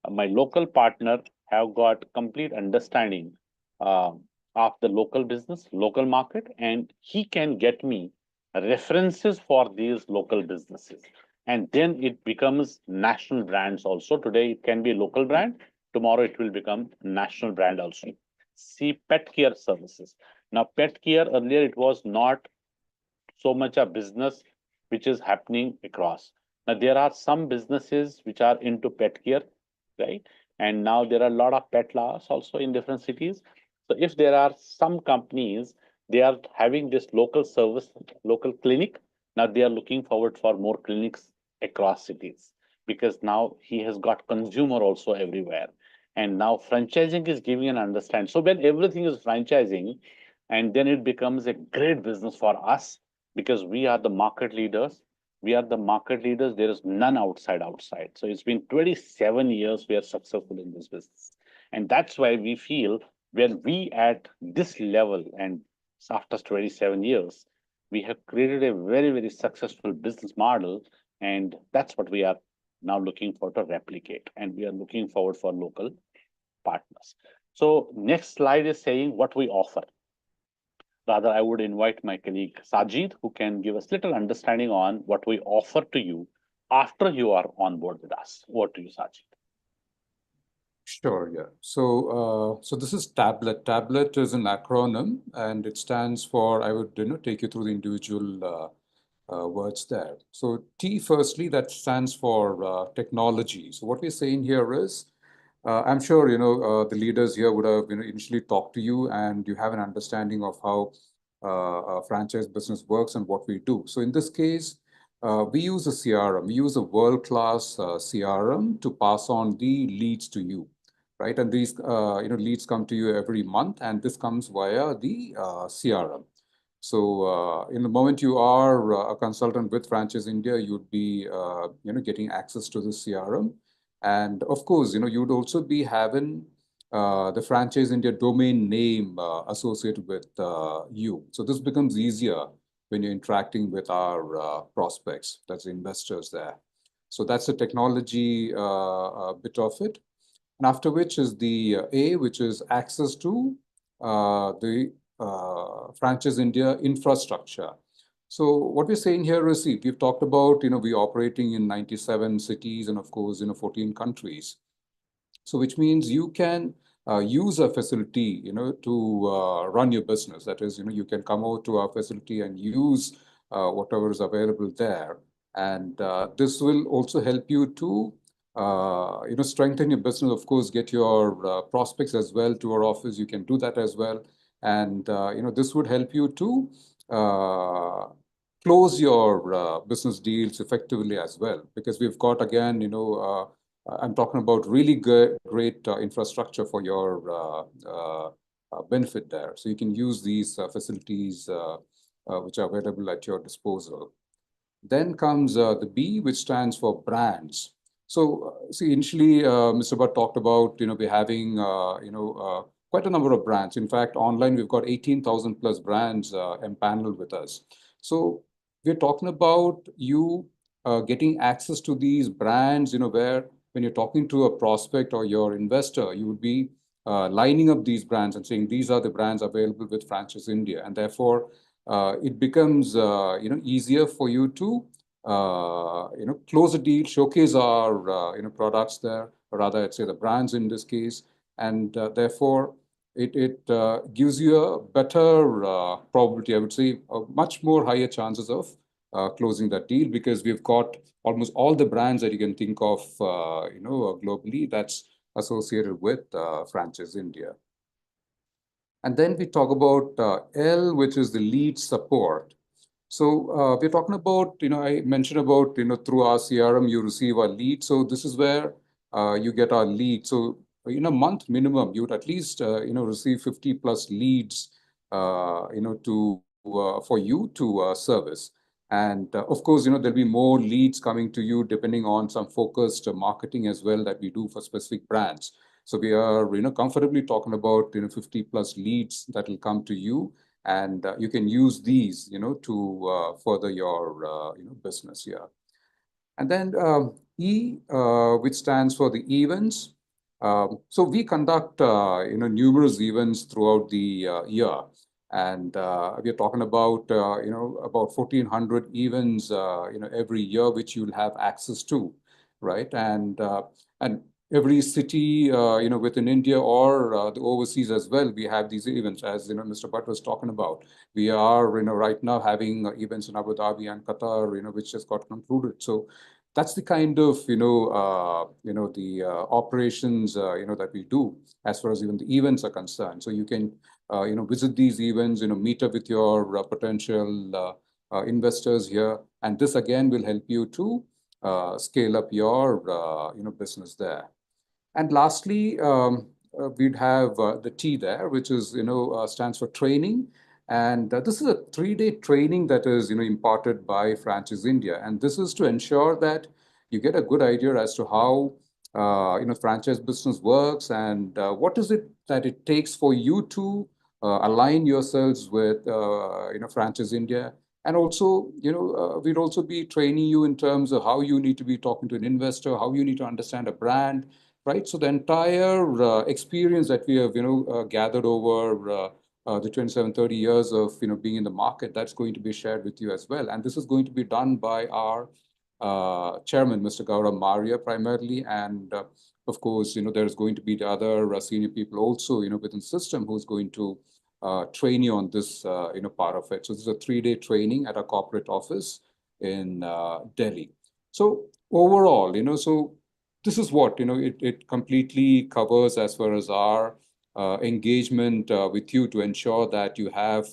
my local partner have got complete understanding uh, of the local business, local market, and he can get me references for these local businesses. And then it becomes national brands also. Today it can be a local brand. Tomorrow it will become national brand also. See pet care services. Now, pet care earlier it was not so much a business which is happening across. Now, there are some businesses which are into pet care, right? And now there are a lot of pet lovers also in different cities. So, if there are some companies, they are having this local service, local clinic. Now, they are looking forward for more clinics across cities because now he has got consumer also everywhere. And now franchising is giving an understanding. So, when everything is franchising, and then it becomes a great business for us because we are the market leaders. We are the market leaders. There is none outside. So it's been 27 years we are successful in this business. And that's why we feel when we at this level and after 27 years, we have created a very, very successful business model. And that's what we are now looking for to replicate. And we are looking forward for local partners. So next slide is saying what we offer. Rather, I would invite my colleague Sajid, who can give us little understanding on what we offer to you after you are on board with us. Over to you, Sajid. Sure, yeah. So this is Tablet. Tablet is an acronym, and it stands for, I would, take you through the individual words there. So T, firstly, that stands for technology. So what we're saying here is, I'm sure, the leaders here would have, initially talked to you and you have an understanding of how a franchise business works and what we do. So in this case, we use a CRM. We use a world-class CRM to pass on the leads to you, right? And these, leads come to you every month, and this comes via the CRM. So, in the moment you are a consultant with Franchise India, you'd be, getting access to the CRM. And of course, you'd also be having the Franchise India domain name associated with you. So this becomes easier when you're interacting with our prospects, that's investors there. So that's the technology bit of it. And after which is the A, which is access to the Franchise India infrastructure. So what we're saying here is, see, we've talked about, we're operating in 97 cities and of course, 14 countries. So which means you can use a facility, to run your business. That is, you can come out to our facility and use whatever is available there. And this will also help you to, strengthen your business. Of course, get your prospects as well to our office. You can do that as well. And, this would help you to close your business deals effectively as well. Because we've got, again, I'm talking about really great infrastructure for your benefit there. So you can use these facilities which are available at your disposal. Then comes the B, which stands for brands. So see, initially, Mr. Bhatt talked about, we're having, quite a number of brands. In fact, online, we've got 18,000 plus brands empaneled with us. So we're talking about you getting access to these brands, where when you're talking to a prospect or your investor, you would be lining up these brands and saying, these are the brands available with Franchise India. And therefore, it becomes, easier for you to, close a deal, showcase our, products there, or rather, I'd say the brands in this case. And therefore, it gives you a better probability, I would say, much more higher chances of closing that deal because we've got almost all the brands that you can think of, globally that's associated with Franchise India. And then we talk about L, which is the lead support. So we're talking about, I mentioned about, through our CRM, you receive a lead. So this is where you get our lead. So in a month minimum, you would at least, receive 50 plus leads for you to service. And of course, there'll be more leads coming to you depending on some focused marketing as well that we do for specific brands. So we are, comfortably talking about, 50 plus leads that will come to you, and you can use these, to further your, business here. And then which stands for the events. So we conduct, numerous events throughout the year. And we are talking about, about 1,400 events, every year, which you'll have access to, right? And every city, within India or the overseas as well, we have these events, as, Mr. Bhatt was talking about. We are, right now having events in Abu Dhabi and Qatar, which just got concluded. So that's the kind of, the operations, that we do as far as even the events are concerned. So you can, visit these events, meet up with your potential investors here. And this again will help you to scale up your, business there. And lastly, we'd have the T there, which is, stands for training. And this is a 3-day training that is, imparted by Franchise India. And this is to ensure that you get a good idea as to how, franchise business works and what is it that it takes for you to align yourselves with, Franchise India. And also, we'd also be training you in terms of how you need to be talking to an investor, how you need to understand a brand, right? So the entire experience that we have, gathered over the 27, 30 years of, being in the market, that's going to be shared with you as well. And this is going to be done by our chairman, Mr. Gaurav Maria, primarily. And of course, there's going to be the other senior people also, within the system who's going to train you on this, part of it. So this is a 3-day training at our corporate office in Delhi. So overall, so this is what, it completely covers as far as our engagement with you to ensure that you have,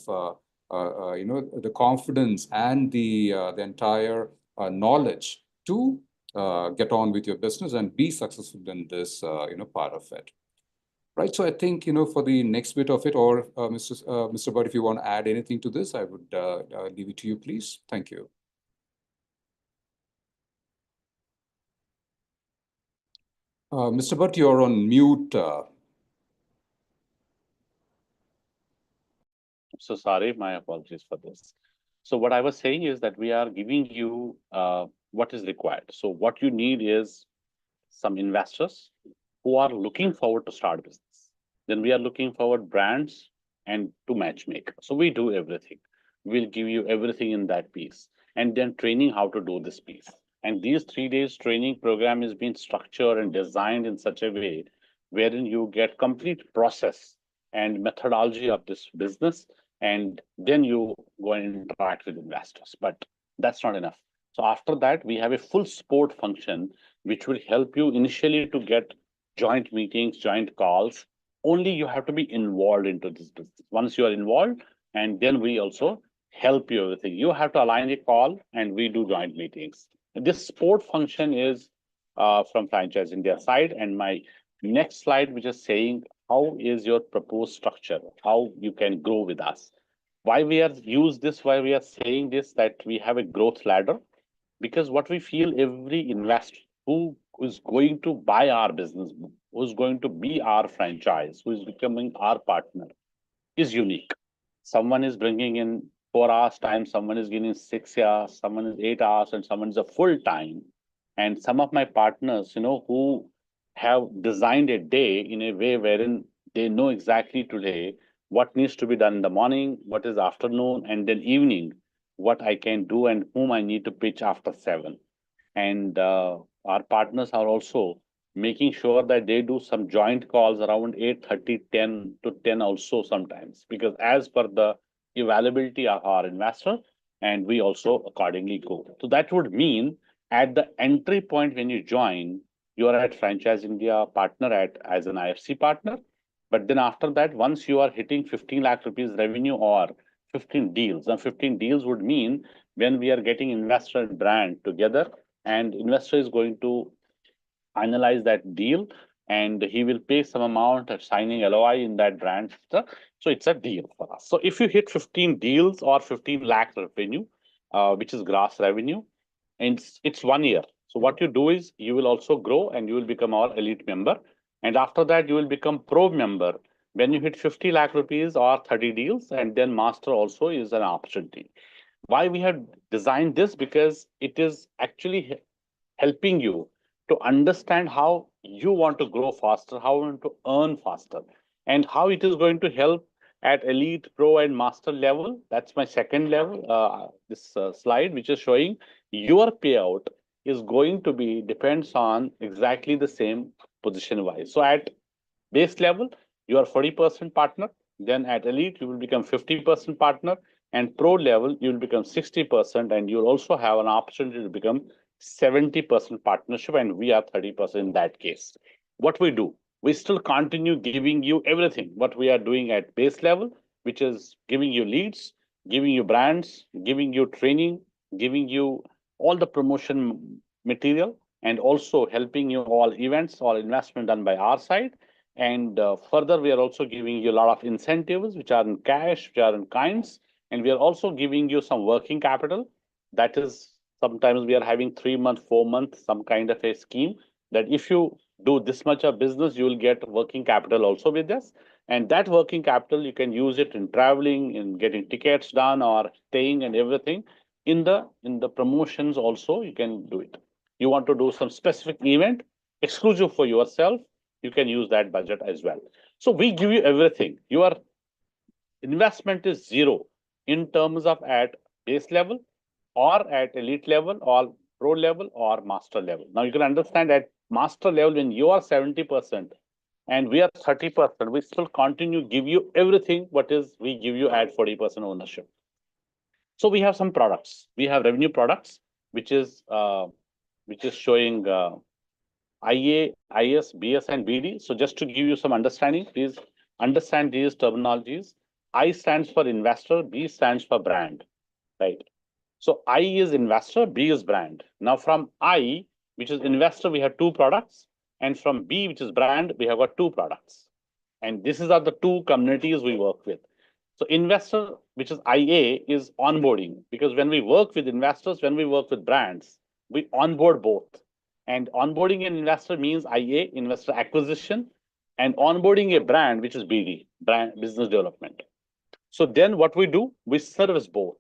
the confidence and the entire knowledge to get on with your business and be successful in this, part of it. Right. So I think, for the next bit of it, or Mr. Bhatt, if you want to add anything to this, I would leave it to you, please. Thank you. Mr. Bhatt, you're on mute. So sorry, my apologies for this. So what I was saying is that we are giving you what is required. So what you need is some investors who are looking forward to start business. Then we are looking forward brands and to matchmake. So we do everything. We'll give you everything in that piece, and then training how to do this piece. And these 3 days training program is being structured and designed in such a way wherein you get complete process and methodology of this business, and then you go and interact with investors. But that's not enough. So after that, we have a full support function which will help you initially to get joint meetings, joint calls. Only you have to be involved into this business. Once you are involved, and then we also help you everything. You have to align a call, and we do joint meetings. And this support function is from Franchise India side. And my next slide, which is saying how is your proposed structure, how you can grow with us. Why we are use this? Why we are saying this? That we have a growth ladder, because what we feel every investor who is going to buy our business, who is going to be our franchise, who is becoming our partner, is unique. Someone is bringing in 4 hours time, someone is giving 6 hours, someone is 8 hours, and someone is a full time. And some of my partners, who have designed a day in a way wherein they know exactly today what needs to be done in the morning, what is afternoon, and then evening, what I can do and whom I need to pitch after 7. And our partners are also making sure that they do some joint calls around 8:30, 10 to 10 also sometimes, because as per the availability of our investor, and we also accordingly go. So that would mean at the entry point when you join, you are at Franchise India partner at as an IFC partner. But then after that, once you are hitting 15 lakh rupees revenue or 15 deals, and 15 deals would mean when we are getting investor and brand together, and investor is going to analyze that deal, and he will pay some amount at signing LOI in that brand. So it's a deal for us. So if you hit 15 deals or 15 lakh revenue, which is gross revenue, and it's 1 year. So what you do is you will also grow and you will become our elite member. And after that, you will become pro member when you hit 50 lakh rupees or 30 deals, and then master also is an opportunity. Why we have designed this? Because it is actually helping you to understand how you want to grow faster, how you want to earn faster, and how it is going to help at elite, pro, and master level. That's my second level. This slide, which is showing your payout is going to be depends on exactly the same position wise. So at base level, you are 40% partner. Then at elite, you will become 50% partner. And pro level, you will become 60%. And you'll also have an opportunity to become 70% partnership. And we are 30% in that case. What we do, we still continue giving you everything what we are doing at base level, which is giving you leads, giving you brands, giving you training, giving you all the promotion material, and also helping you all events or investment done by our side. And further, we are also giving you a lot of incentives, which are in cash, which are in kinds. And we are also giving you some working capital. That is, sometimes we are having 3 month, 4 month, some kind of a scheme that if you do this much of business, you will get working capital also with us. And that working capital, you can use it in traveling, in getting tickets done, or staying and everything. In the promotions also, you can do it. You want to do some specific event exclusive for yourself, you can use that budget as well. So we give you everything. Your investment is zero in terms of at base level or at elite level or pro level or master level. Now you can understand at master level when you are 70% and we are 30%, we still continue give you everything what is we give you at 40% ownership. So we have some products. We have revenue products, which is showing IA, IS, BS, and BD. So just to give you some understanding, please understand these terminologies. I stands for investor, B stands for brand, right? So I is investor, B is brand. Now from I, which is investor, we have two products. And from B, which is brand, we have got two products. And this is are the two communities we work with. So investor, which is IA, is onboarding because when we work with investors, when we work with brands, we onboard both. And onboarding an investor means IA, investor acquisition, and onboarding a brand, which is BD, brand business development. So then what we do, we service both.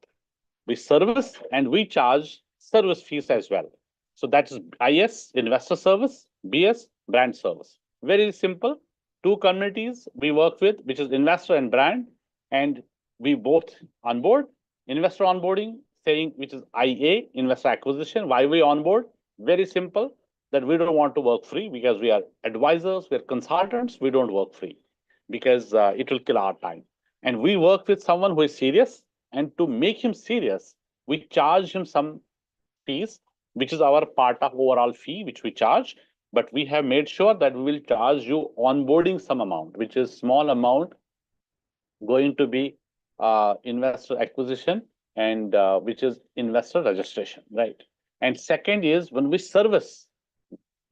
We service and we charge service fees as well. So that is IS, investor service, BS, brand service. Very simple. Two communities we work with, which is investor and brand, and we both onboard. Investor onboarding, saying which is IA, investor acquisition. Why we onboard? Very simple. That we don't want to work free because we are advisors, we're consultants. We don't work free because it will kill our time. And we work with someone who is serious, and to make him serious, we charge him some fees, which is our part of overall fee, which we charge. But we have made sure that we will charge you onboarding some amount, which is small amount going to be investor acquisition and which is investor registration, right? And second is when we service,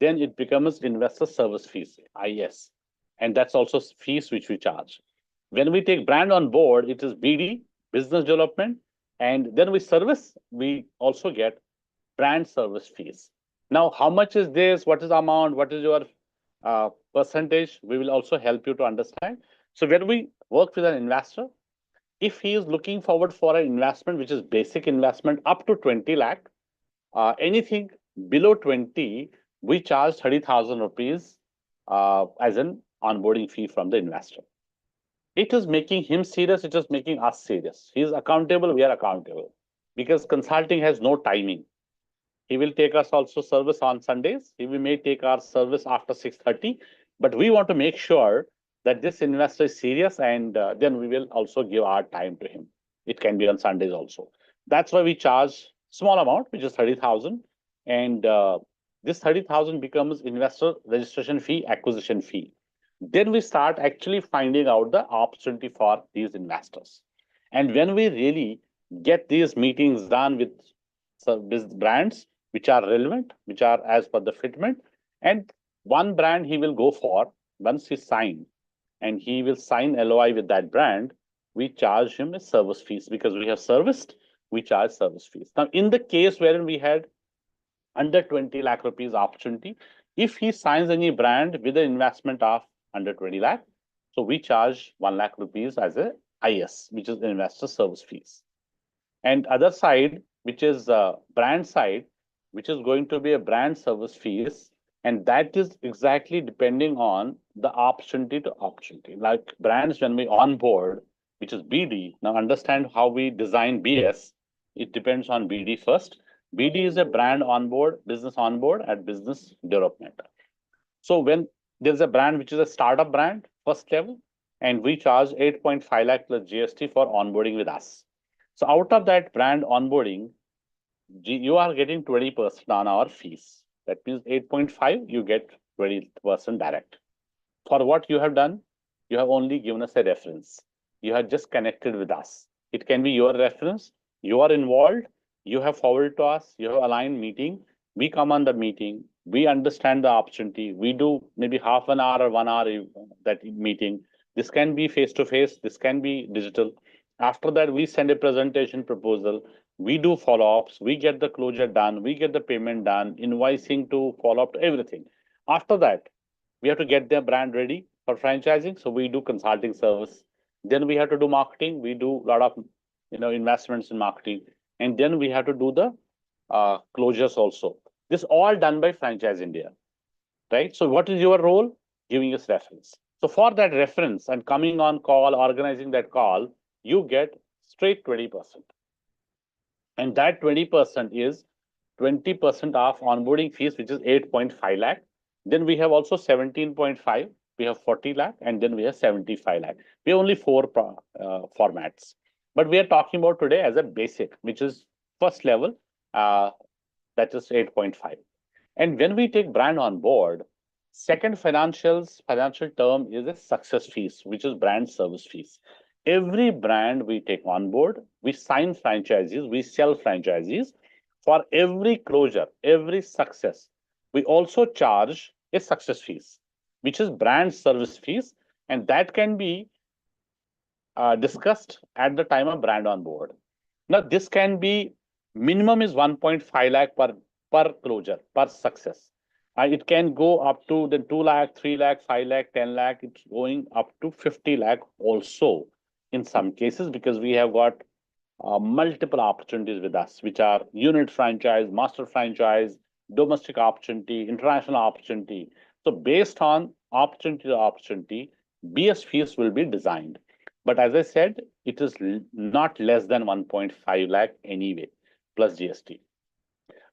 then it becomes investor service fees, IS. And that's also fees which we charge. When we take brand on board, it is BD, business development, and then we service, we also get brand service fees. Now, how much is this? What is the amount? What is your percentage? We will also help you to understand. So when we work with an investor, if he is looking forward for an investment, which is basic investment up to 20 lakh, anything below 20, we charge 30,000 rupees as an onboarding fee from the investor. It is making him serious. It is making us serious. He is accountable. We are accountable because consulting has no timing. He will take us also service on Sundays. He may take our service after 6:30, but we want to make sure that this investor is serious, and then we will also give our time to him. It can be on Sundays also. That's why we charge small amount, which is 30,000, and this 30,000 becomes investor registration fee, acquisition fee. Then we start actually finding out the opportunity for these investors. And when we really get these meetings done with brands which are relevant, which are as per the fitment, and one brand he will go for. Once he sign and he will sign LOI with that brand, we charge him a service fees because we have serviced, we charge service fees. Now, in the case wherein we had under 20 lakh rupees opportunity, if he signs any brand with an investment of under 20 lakh, so we charge 1 lakh rupees as a IS, which is investor service fees. And other side, which is brand side, which is going to be a brand service fees, and that is exactly depending on the opportunity to opportunity. Like brands, when we onboard, which is BD. Now understand how we design BS. It depends on BD first. BD is a brand onboard, business onboard at business development. So when there's a brand which is a startup brand, first level, and we charge 8.5 lakh plus GST for onboarding with us. So out of that brand onboarding, you are getting 20% on our fees. That means 8.5, you get 20% direct. For what you have done, you have only given us a reference. You have just connected with us. It can be your reference, you are involved, you have forwarded to us, you have aligned meeting, we come on the meeting, we understand the opportunity, we do maybe half an hour or 1 hour that meeting. This can be face to face, this can be digital. After that, we send a presentation proposal, we do follow-ups, we get the closure done, we get the payment done, invoicing to follow up to everything. After that, we have to get their brand ready for franchising. So we do consulting service. Then we have to do marketing. We do a lot of investments in marketing, and then we have to do the closures also. This all done by Franchise India, right? So what is your role? Giving us reference. So for that reference and coming on call, organizing that call, you get straight 20%. And that 20% is 20% of onboarding fees, which is 8.5 lakh. Then we have also 17.5, we have 40 lakh, and then we have 75 lakh. We have only four formats. But we are talking about today as a basic, which is first level, that is 8.5. And when we take brand on board, second financial term is a success fees, which is brand service fees. Every brand we take on board, we sign franchises, we sell franchises. For every closure, every success, we also charge a success fees, which is brand service fees, and that can be discussed at the time of brand on board. Now, this can be minimum is 1.5 lakh per closure, per success. It can go up to the 2 lakh, 3 lakh, 5 lakh, 10 lakh. It's going up to 50 lakh also in some cases, because we have got multiple opportunities with us, which are unit franchise, master franchise, domestic opportunity, international opportunity. So based on opportunity to opportunity, BS fees will be designed. But as I said, it is not less than 1.5 lakh anyway, plus GST.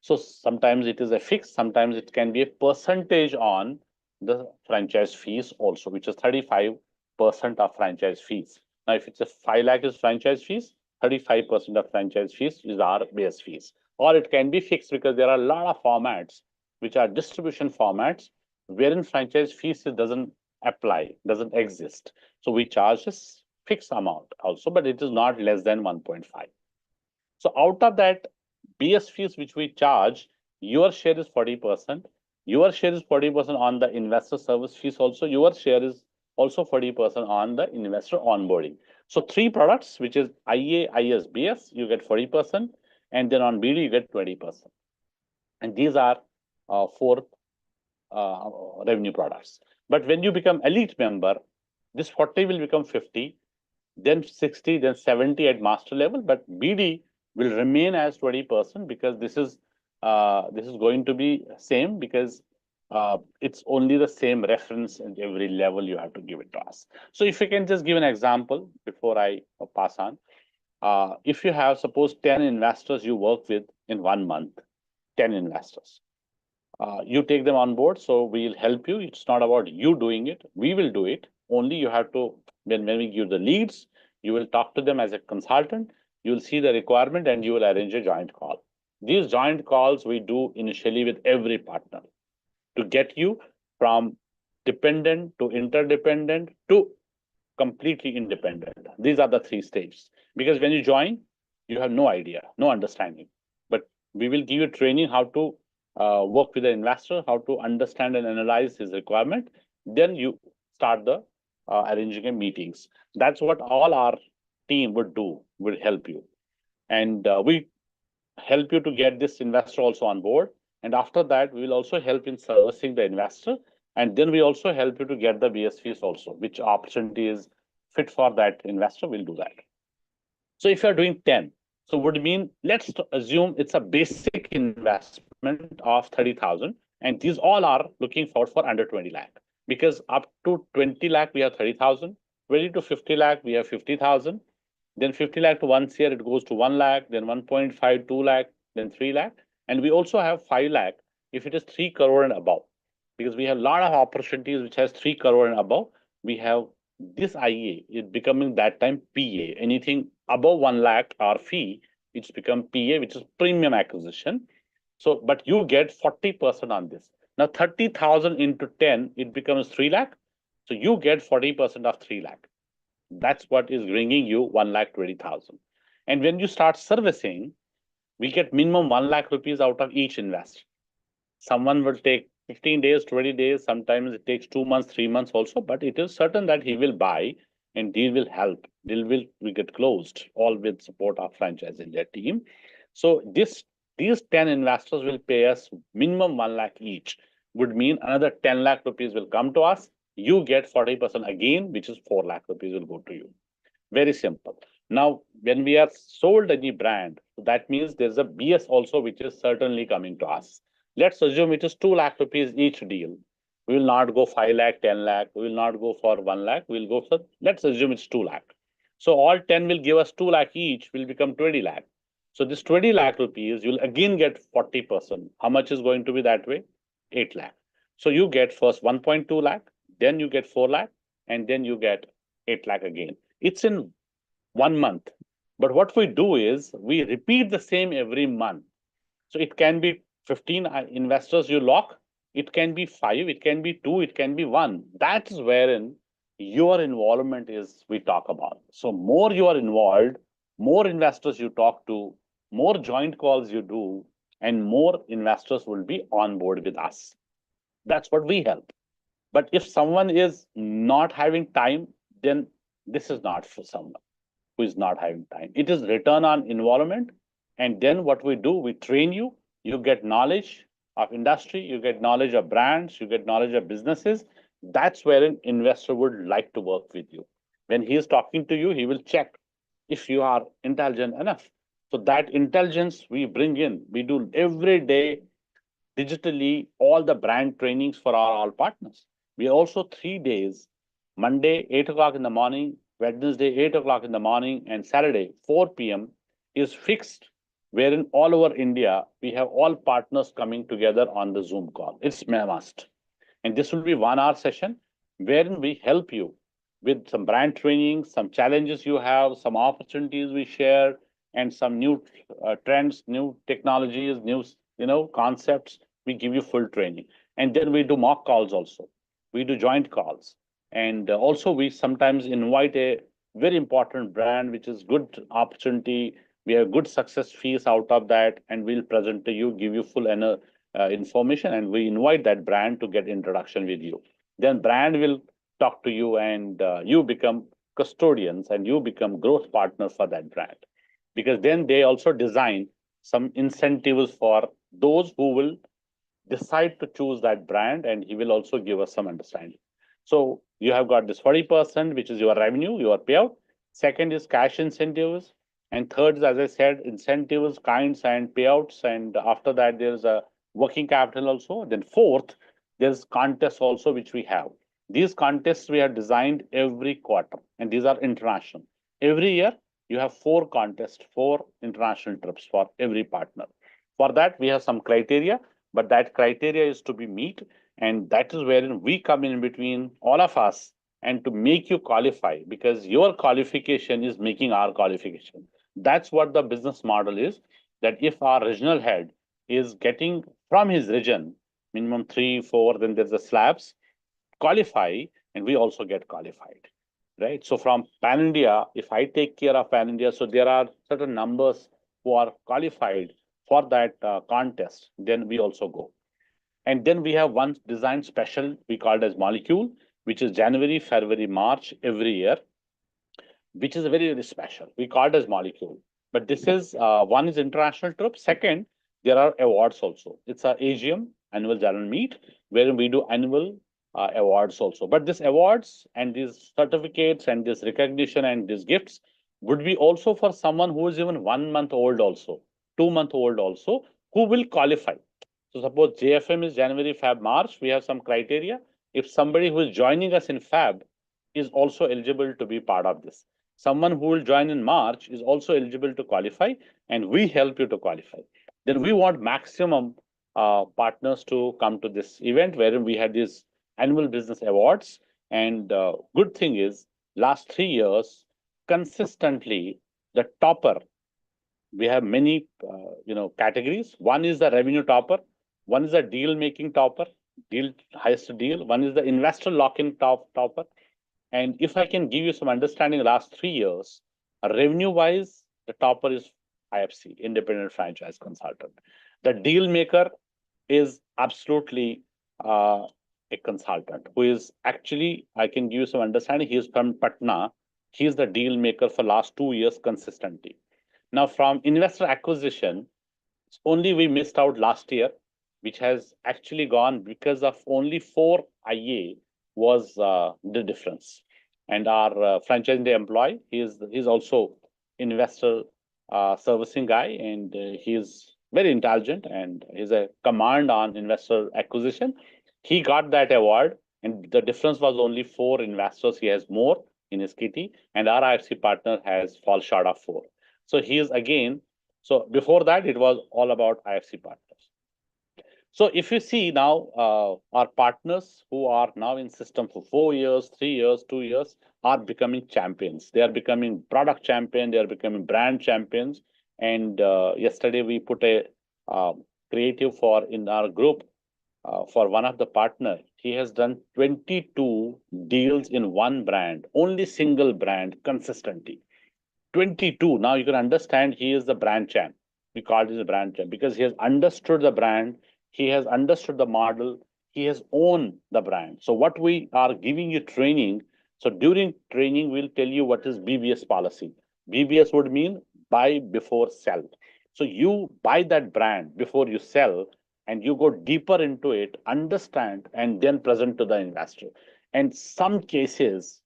So sometimes it is a fix, sometimes it can be a percentage on the franchise fees also, which is 35% of franchise fees. Now, if it's a 5 lakh is franchise fees, 35% of franchise fees is our base fees. Or it can be fixed, because there are a lot of formats which are distribution formats wherein franchise fees doesn't apply, doesn't exist. So we charge this fixed amount also, but it is not less than 1.5. So out of that BS fees which we charge, your share is 40%. Your share is 40% on the investor service fees also. Your share is also 40% on the investor onboarding. So three products, which is IA, IS, BS, you get 40%, and then on BD you get 20%. And these are four revenue products. But when you become elite member, this 40 will become 50, then 60, then 70 at master level. But BD will remain as 20%, because this is going to be same, because it's only the same reference at every level you have to give it to us. So if you can just give an example before I pass on. If you have, suppose, 10 investors you work with in 1 month, 10 investors. You take them on board, so we'll help you. It's not about you doing it. We will do it. Only you have to, when we give the leads, you will talk to them as a consultant. You'll see the requirement and you will arrange a joint call. These joint calls we do initially with every partner to get you from dependent to interdependent to completely independent. These are the three stages. Because when you join, you have no idea, no understanding. But we will give you training how to work with the investor, how to understand and analyze his requirement. Then you start the arranging of meetings. That's what all our team would do, will help you. And we help you to get this investor also on board. And after that, we will also help in servicing the investor. And then we also help you to get the BSVs also, which opportunity is fit for that investor, we'll do that. So if you're doing 10, so would mean, let's assume it's a basic investment of 30,000, and these all are looking for under 20 lakh, because up to 20 lakh, we have 30,000, 20 to 50 lakh, we have 50,000, then 50 lakh to 1 year, it goes to 1 lakh, then 1.5, 2 lakh, then 3 lakh. And we also have 5 lakh if it is 3 crore and above, because we have a lot of opportunities which has 3 crore and above. We have this IA is becoming that time PA. Anything above 1 lakh or fee, it's become PA, which is premium acquisition. So, but you get 40% on this. Now 30,000 into 10, it becomes 3 lakh. So you get 40% of 3 lakh. That's what is bringing you 1,20,000. And when you start servicing, we get minimum 1 lakh rupees out of each invest. Someone will take 15 days, 20 days, sometimes it takes 2 months, 3 months also, but it is certain that he will buy and deal will help. Deal will get closed, all with support of franchise in their team. So these 10 investors will pay us minimum 1 lakh each, would mean another 10 lakh rupees will come to us. You get 40% again, which is 4 lakh rupees will go to you. Very simple. Now, when we are sold any brand, that means there's a BS also, which is certainly coming to us. Let's assume it is 2 lakh rupees each deal. We will not go 5 lakh, 10 lakh. We will not go for 1 lakh. We'll go for, let's assume it's 2 lakh. So all 10 will give us 2 lakh each, will become 20 lakh. So this 20 lakh rupees, you'll again get 40%. How much is going to be that way? 8 lakh. So you get first 1.2 lakh, then you get 4 lakh, and then you get 8 lakh again. It's in 1 month. But what we do is we repeat the same every month. So it can be 15 investors you lock, it can be 5, it can be 2, it can be 1. That is wherein your involvement is we talk about. So more you are involved, more investors you talk to, more joint calls you do, and more investors will be on board with us. That's what we help. But if someone is not having time, then this is not for someone who is not having time. It is return on involvement. And then what we do, we train you, you get knowledge of industry, you get knowledge of brands, you get knowledge of businesses. That's where an investor would like to work with you. When he is talking to you, he will check if you are intelligent enough. So that intelligence we bring in, we do every day digitally all the brand trainings for our all partners. We also 3 days, Monday, 8 o'clock in the morning, Wednesday, 8 o'clock in the morning, and Saturday, 4 p.m. is fixed, wherein all over India, we have all partners coming together on the Zoom call. It's must. And this will be 1 hour session wherein we help you with some brand training, some challenges you have, some opportunities we share, and some new trends, new technologies, new concepts. We give you full training, and then we do mock calls also. We do joint calls, and also we sometimes invite a very important brand, which is good opportunity. We have good success fees out of that, and we'll present to you, give you full information, and we invite that brand to get introduction with you. Then brand will talk to you, and you become custodians, and you become growth partner for that brand, because then they also design some incentives for those who will decide to choose that brand, and he will also give us some understanding. So you have got this 40%, which is your revenue, your payout. Second is cash incentives. And third is, as I said, incentives, kinds, and payouts. And after that, there's a working capital also. Then fourth, there's contests also, which we have. These contests we have designed every quarter, and these are international. Every year, you have 4 contests, 4 international trips for every partner. For that, we have some criteria, but that criteria is to be meet, and that is wherein we come in between all of us and to make you qualify, because your qualification is making our qualification. That's what the business model is, that if our regional head is getting from his region minimum 3, 4, then there's the slabs, qualify, and we also get qualified, right? So from Pan India, if I take care of Pan India, so there are certain numbers who are qualified for that contest, then we also go. And then we have one design special we called as molecule, which is January, February, March every year, which is very, very special. We call it as molecule. But this is one is international trip. Second, there are awards also. It's a AGM, annual general meet, where we do annual awards also. But these awards and these certificates and this recognition and these gifts would be also for someone who is even 1 month old also, 2 month old also, who will qualify. So suppose JFM is January, Feb, March, we have some criteria. If somebody who is joining us in Feb is also eligible to be part of this. Someone who will join in March is also eligible to qualify, and we help you to qualify. Then we want maximum partners to come to this event, wherein we had these annual business awards. And good thing is, last 3 years, consistently, the topper, we have many categories. One is the revenue topper, one is the deal making topper, deal highest deal, one is the investor lock-in topper. And if I can give you some understanding, last 3 years, revenue-wise, the topper is IFC, Independent Franchise Consultant. The deal maker is absolutely a consultant who is actually, I can give you some understanding, he is from Patna. He is the deal maker for last 2 years consistently. Now, from investor acquisition, only we missed out last year, which has actually gone because of only 4 IA was the difference. And our franchise employee, he's also investor servicing guy, and he's very intelligent, and he's a command on investor acquisition. He got that award, and the difference was only 4 investors. He has more in his kitty, and our IFC partner has fall short of 4. So he is again. So before that, it was all about IFC partners. So if you see now, our partners who are now in system for 4 years, 3 years, 2 years are becoming champions. They are becoming product champion. They are becoming brand champions. And yesterday we put a creative for in our group for one of the partner. He has done 22 deals in one brand, only single brand consistently. 22. Now you can understand he is the brand champ. We call it a brand champ because he has understood the brand, he has understood the model, he has owned the brand. So what we are giving you training. So during training, we'll tell you what is BBS policy. BBS would mean buy before sell. So you buy that brand before you sell, and you go deeper into it, understand, and then present to the investor. And some cases,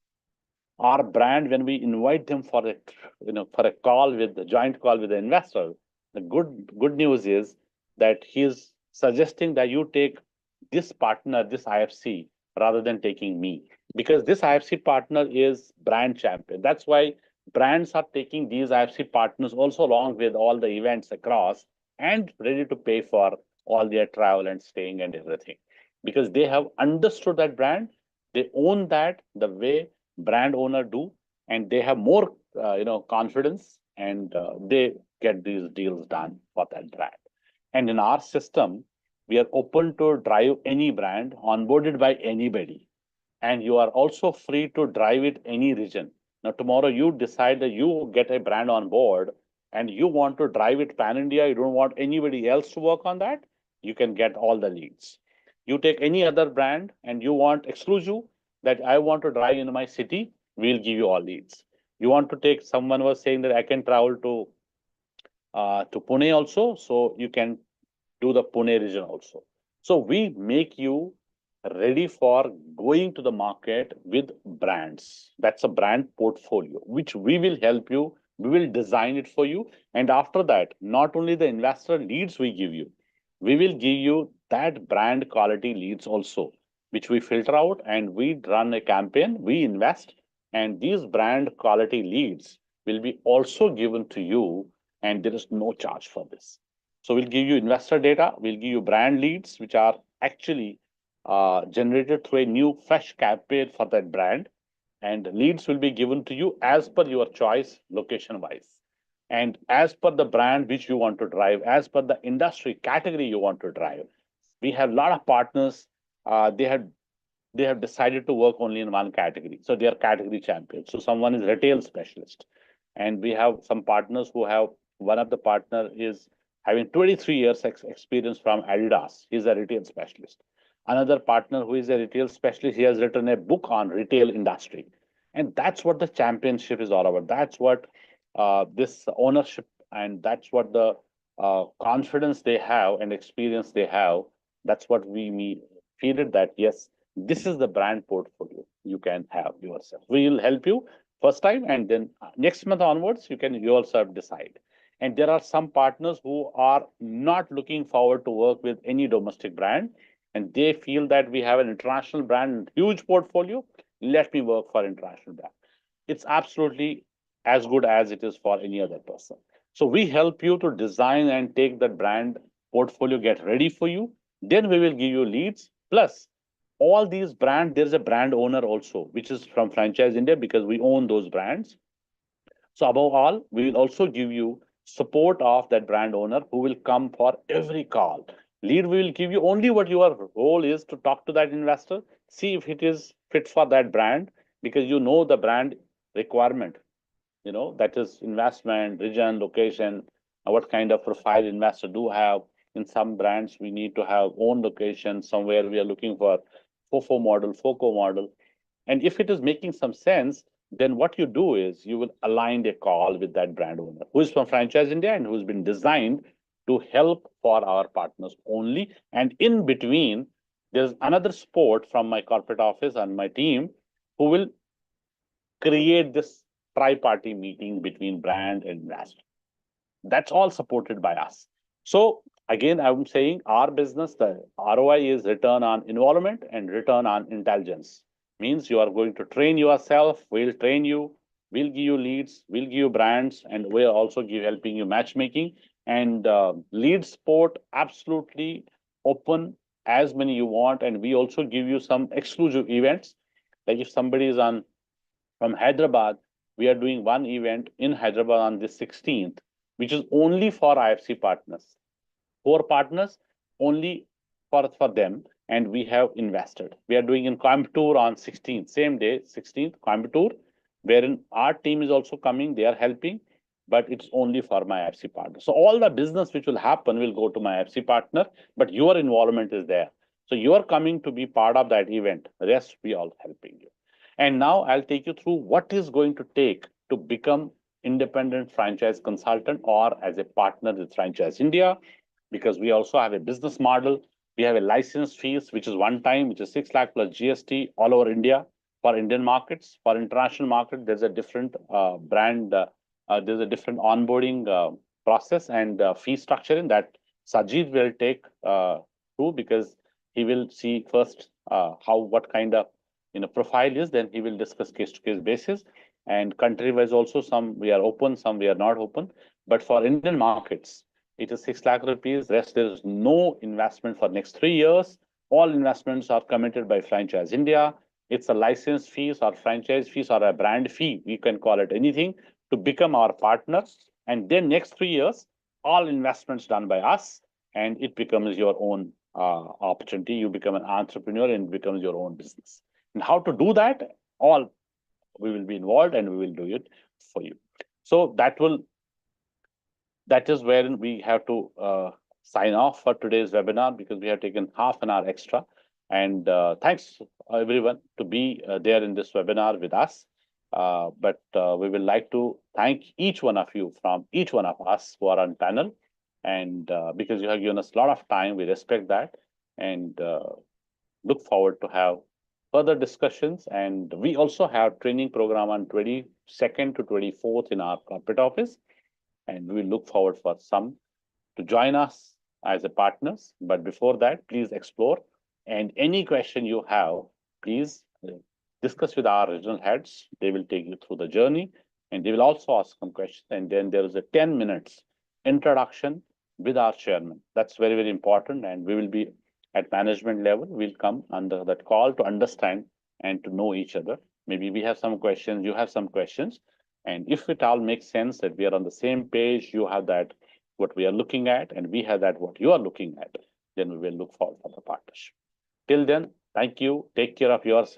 our brand, when we invite them for a call with the joint call with the investor, the good news is that he's suggesting that you take this partner, this IFC, rather than taking me, because this IFC partner is brand champion. That's why brands are taking these IFC partners also along with all the events across, and ready to pay for all their travel and staying and everything, because they have understood that brand, they own that the way brand owner do, and they have more confidence, and they get these deals done for that brand. And in our system, we are open to drive any brand onboarded by anybody, and you are also free to drive it any region. Now tomorrow you decide that you get a brand on board and you want to drive it pan India, you don't want anybody else to work on that, you can get all the leads. You take any other brand and you want exclusive, that I want to drive in my city, we'll give you all leads. You want to take, someone was saying that I can travel to Pune also, so you can do the Pune region also. So we make you ready for going to the market with brands. That's a brand portfolio, which we will help you. We will design it for you. And after that, not only the investor leads we give you, we will give you that brand quality leads also, which we filter out, and we run a campaign, we invest, and these brand quality leads will be also given to you, and there is no charge for this. So we'll give you investor data, we'll give you brand leads, which are actually generated through a new fresh campaign for that brand, and leads will be given to you as per your choice, location wise, and as per the brand which you want to drive, as per the industry category you want to drive. We have a lot of partners. They have decided to work only in one category, so they are category champions. So someone is retail specialist, and we have some partners who have, one of the partner is having 23 years experience from Adidas. He's a retail specialist. Another partner who is a retail specialist, he has written a book on retail industry. And that's what the championship is all about. That's what this ownership, and that's what the confidence they have and experience they have. That's what we feel it that yes, this is the brand portfolio you can have yourself. We will help you first time, and then next month onwards, you can yourself decide. And there are some partners who are not looking forward to work with any domestic brand, and they feel that we have an international brand, huge portfolio. Let me work for international brand. It's absolutely as good as it is for any other person. So we help you to design and take that brand portfolio, get ready for you. Then we will give you leads. Plus, all these brands, there's a brand owner also, which is from Franchise India because we own those brands. So above all, we will also give you support of that brand owner who will come for every call. Lead, we will give you only what your role is to talk to that investor, see if it is fit for that brand, because you know the brand requirement, that is investment, region, location, what kind of profile investor do have. In some brands, we need to have own location. Somewhere we are looking for FOFO model, FOCO model. And if it is making some sense, then what you do is you will align a call with that brand owner who is from Franchise India and who's been designed to help for our partners only. And in between, there's another support from my corporate office and my team who will create this tri-party meeting between brand and investor. That's all supported by us. So again, I'm saying our business, the ROI is return on involvement and return on intelligence. Means you are going to train yourself, we'll train you, we'll give you leads, we'll give you brands, and we're also helping you matchmaking. And lead support, absolutely open as many you want. And we also give you some exclusive events. Like if somebody is on from Hyderabad, we are doing one event in Hyderabad on the 16th, which is only for IFC partners. 4 partners, only for them, and we have invested. We are doing in Coimbatore on 16th, same day, 16th, Coimbatore, wherein our team is also coming, they are helping, but it's only for my IFC partner. So all the business which will happen will go to my IFC partner, but your involvement is there. So you are coming to be part of that event. The rest, we all helping you. And now I'll take you through what is going to take to become independent franchise consultant or as a partner with Franchise India, because we also have a business model. We have a license fees, which is one time, which is 6 lakh plus GST all over India for Indian markets. For international market, there's a different there's a different onboarding process and fee structure in that Sajid will take through, because he will see first what kind of profile is, then he will discuss case to case basis. And country wise also, some we are open, some we are not open. But for Indian markets, it is 6 lakh rupees. Rest, there is no investment for next 3 years. All investments are committed by Franchise India. It's a license fees or franchise fees or a brand fee. We can call it anything to become our partner. And then next 3 years, all investments done by us, and it becomes your own opportunity. You become an entrepreneur and it becomes your own business. And how to do that? All we will be involved and we will do it for you. So that is where we have to sign off for today's webinar, because we have taken half an hour extra. And thanks everyone to be there in this webinar with us. But we would like to thank each one of you from each one of us who are on panel. And because you have given us a lot of time, we respect that and look forward to have further discussions. And we also have training program on 22nd to 24th in our corporate office. And we look forward for some to join us as a partners. But before that, please explore. And any question you have, please discuss with our regional heads. They will take you through the journey and they will also ask some questions. And then there is a 10 minutes introduction with our chairman. That's very, very important. And we will be at management level. We'll come under that call to understand and to know each other. Maybe we have some questions, you have some questions. And if it all makes sense that we are on the same page, you have that what we are looking at, and we have that what you are looking at, then we will look forward for the partnership. Till then, thank you. Take care of yourself.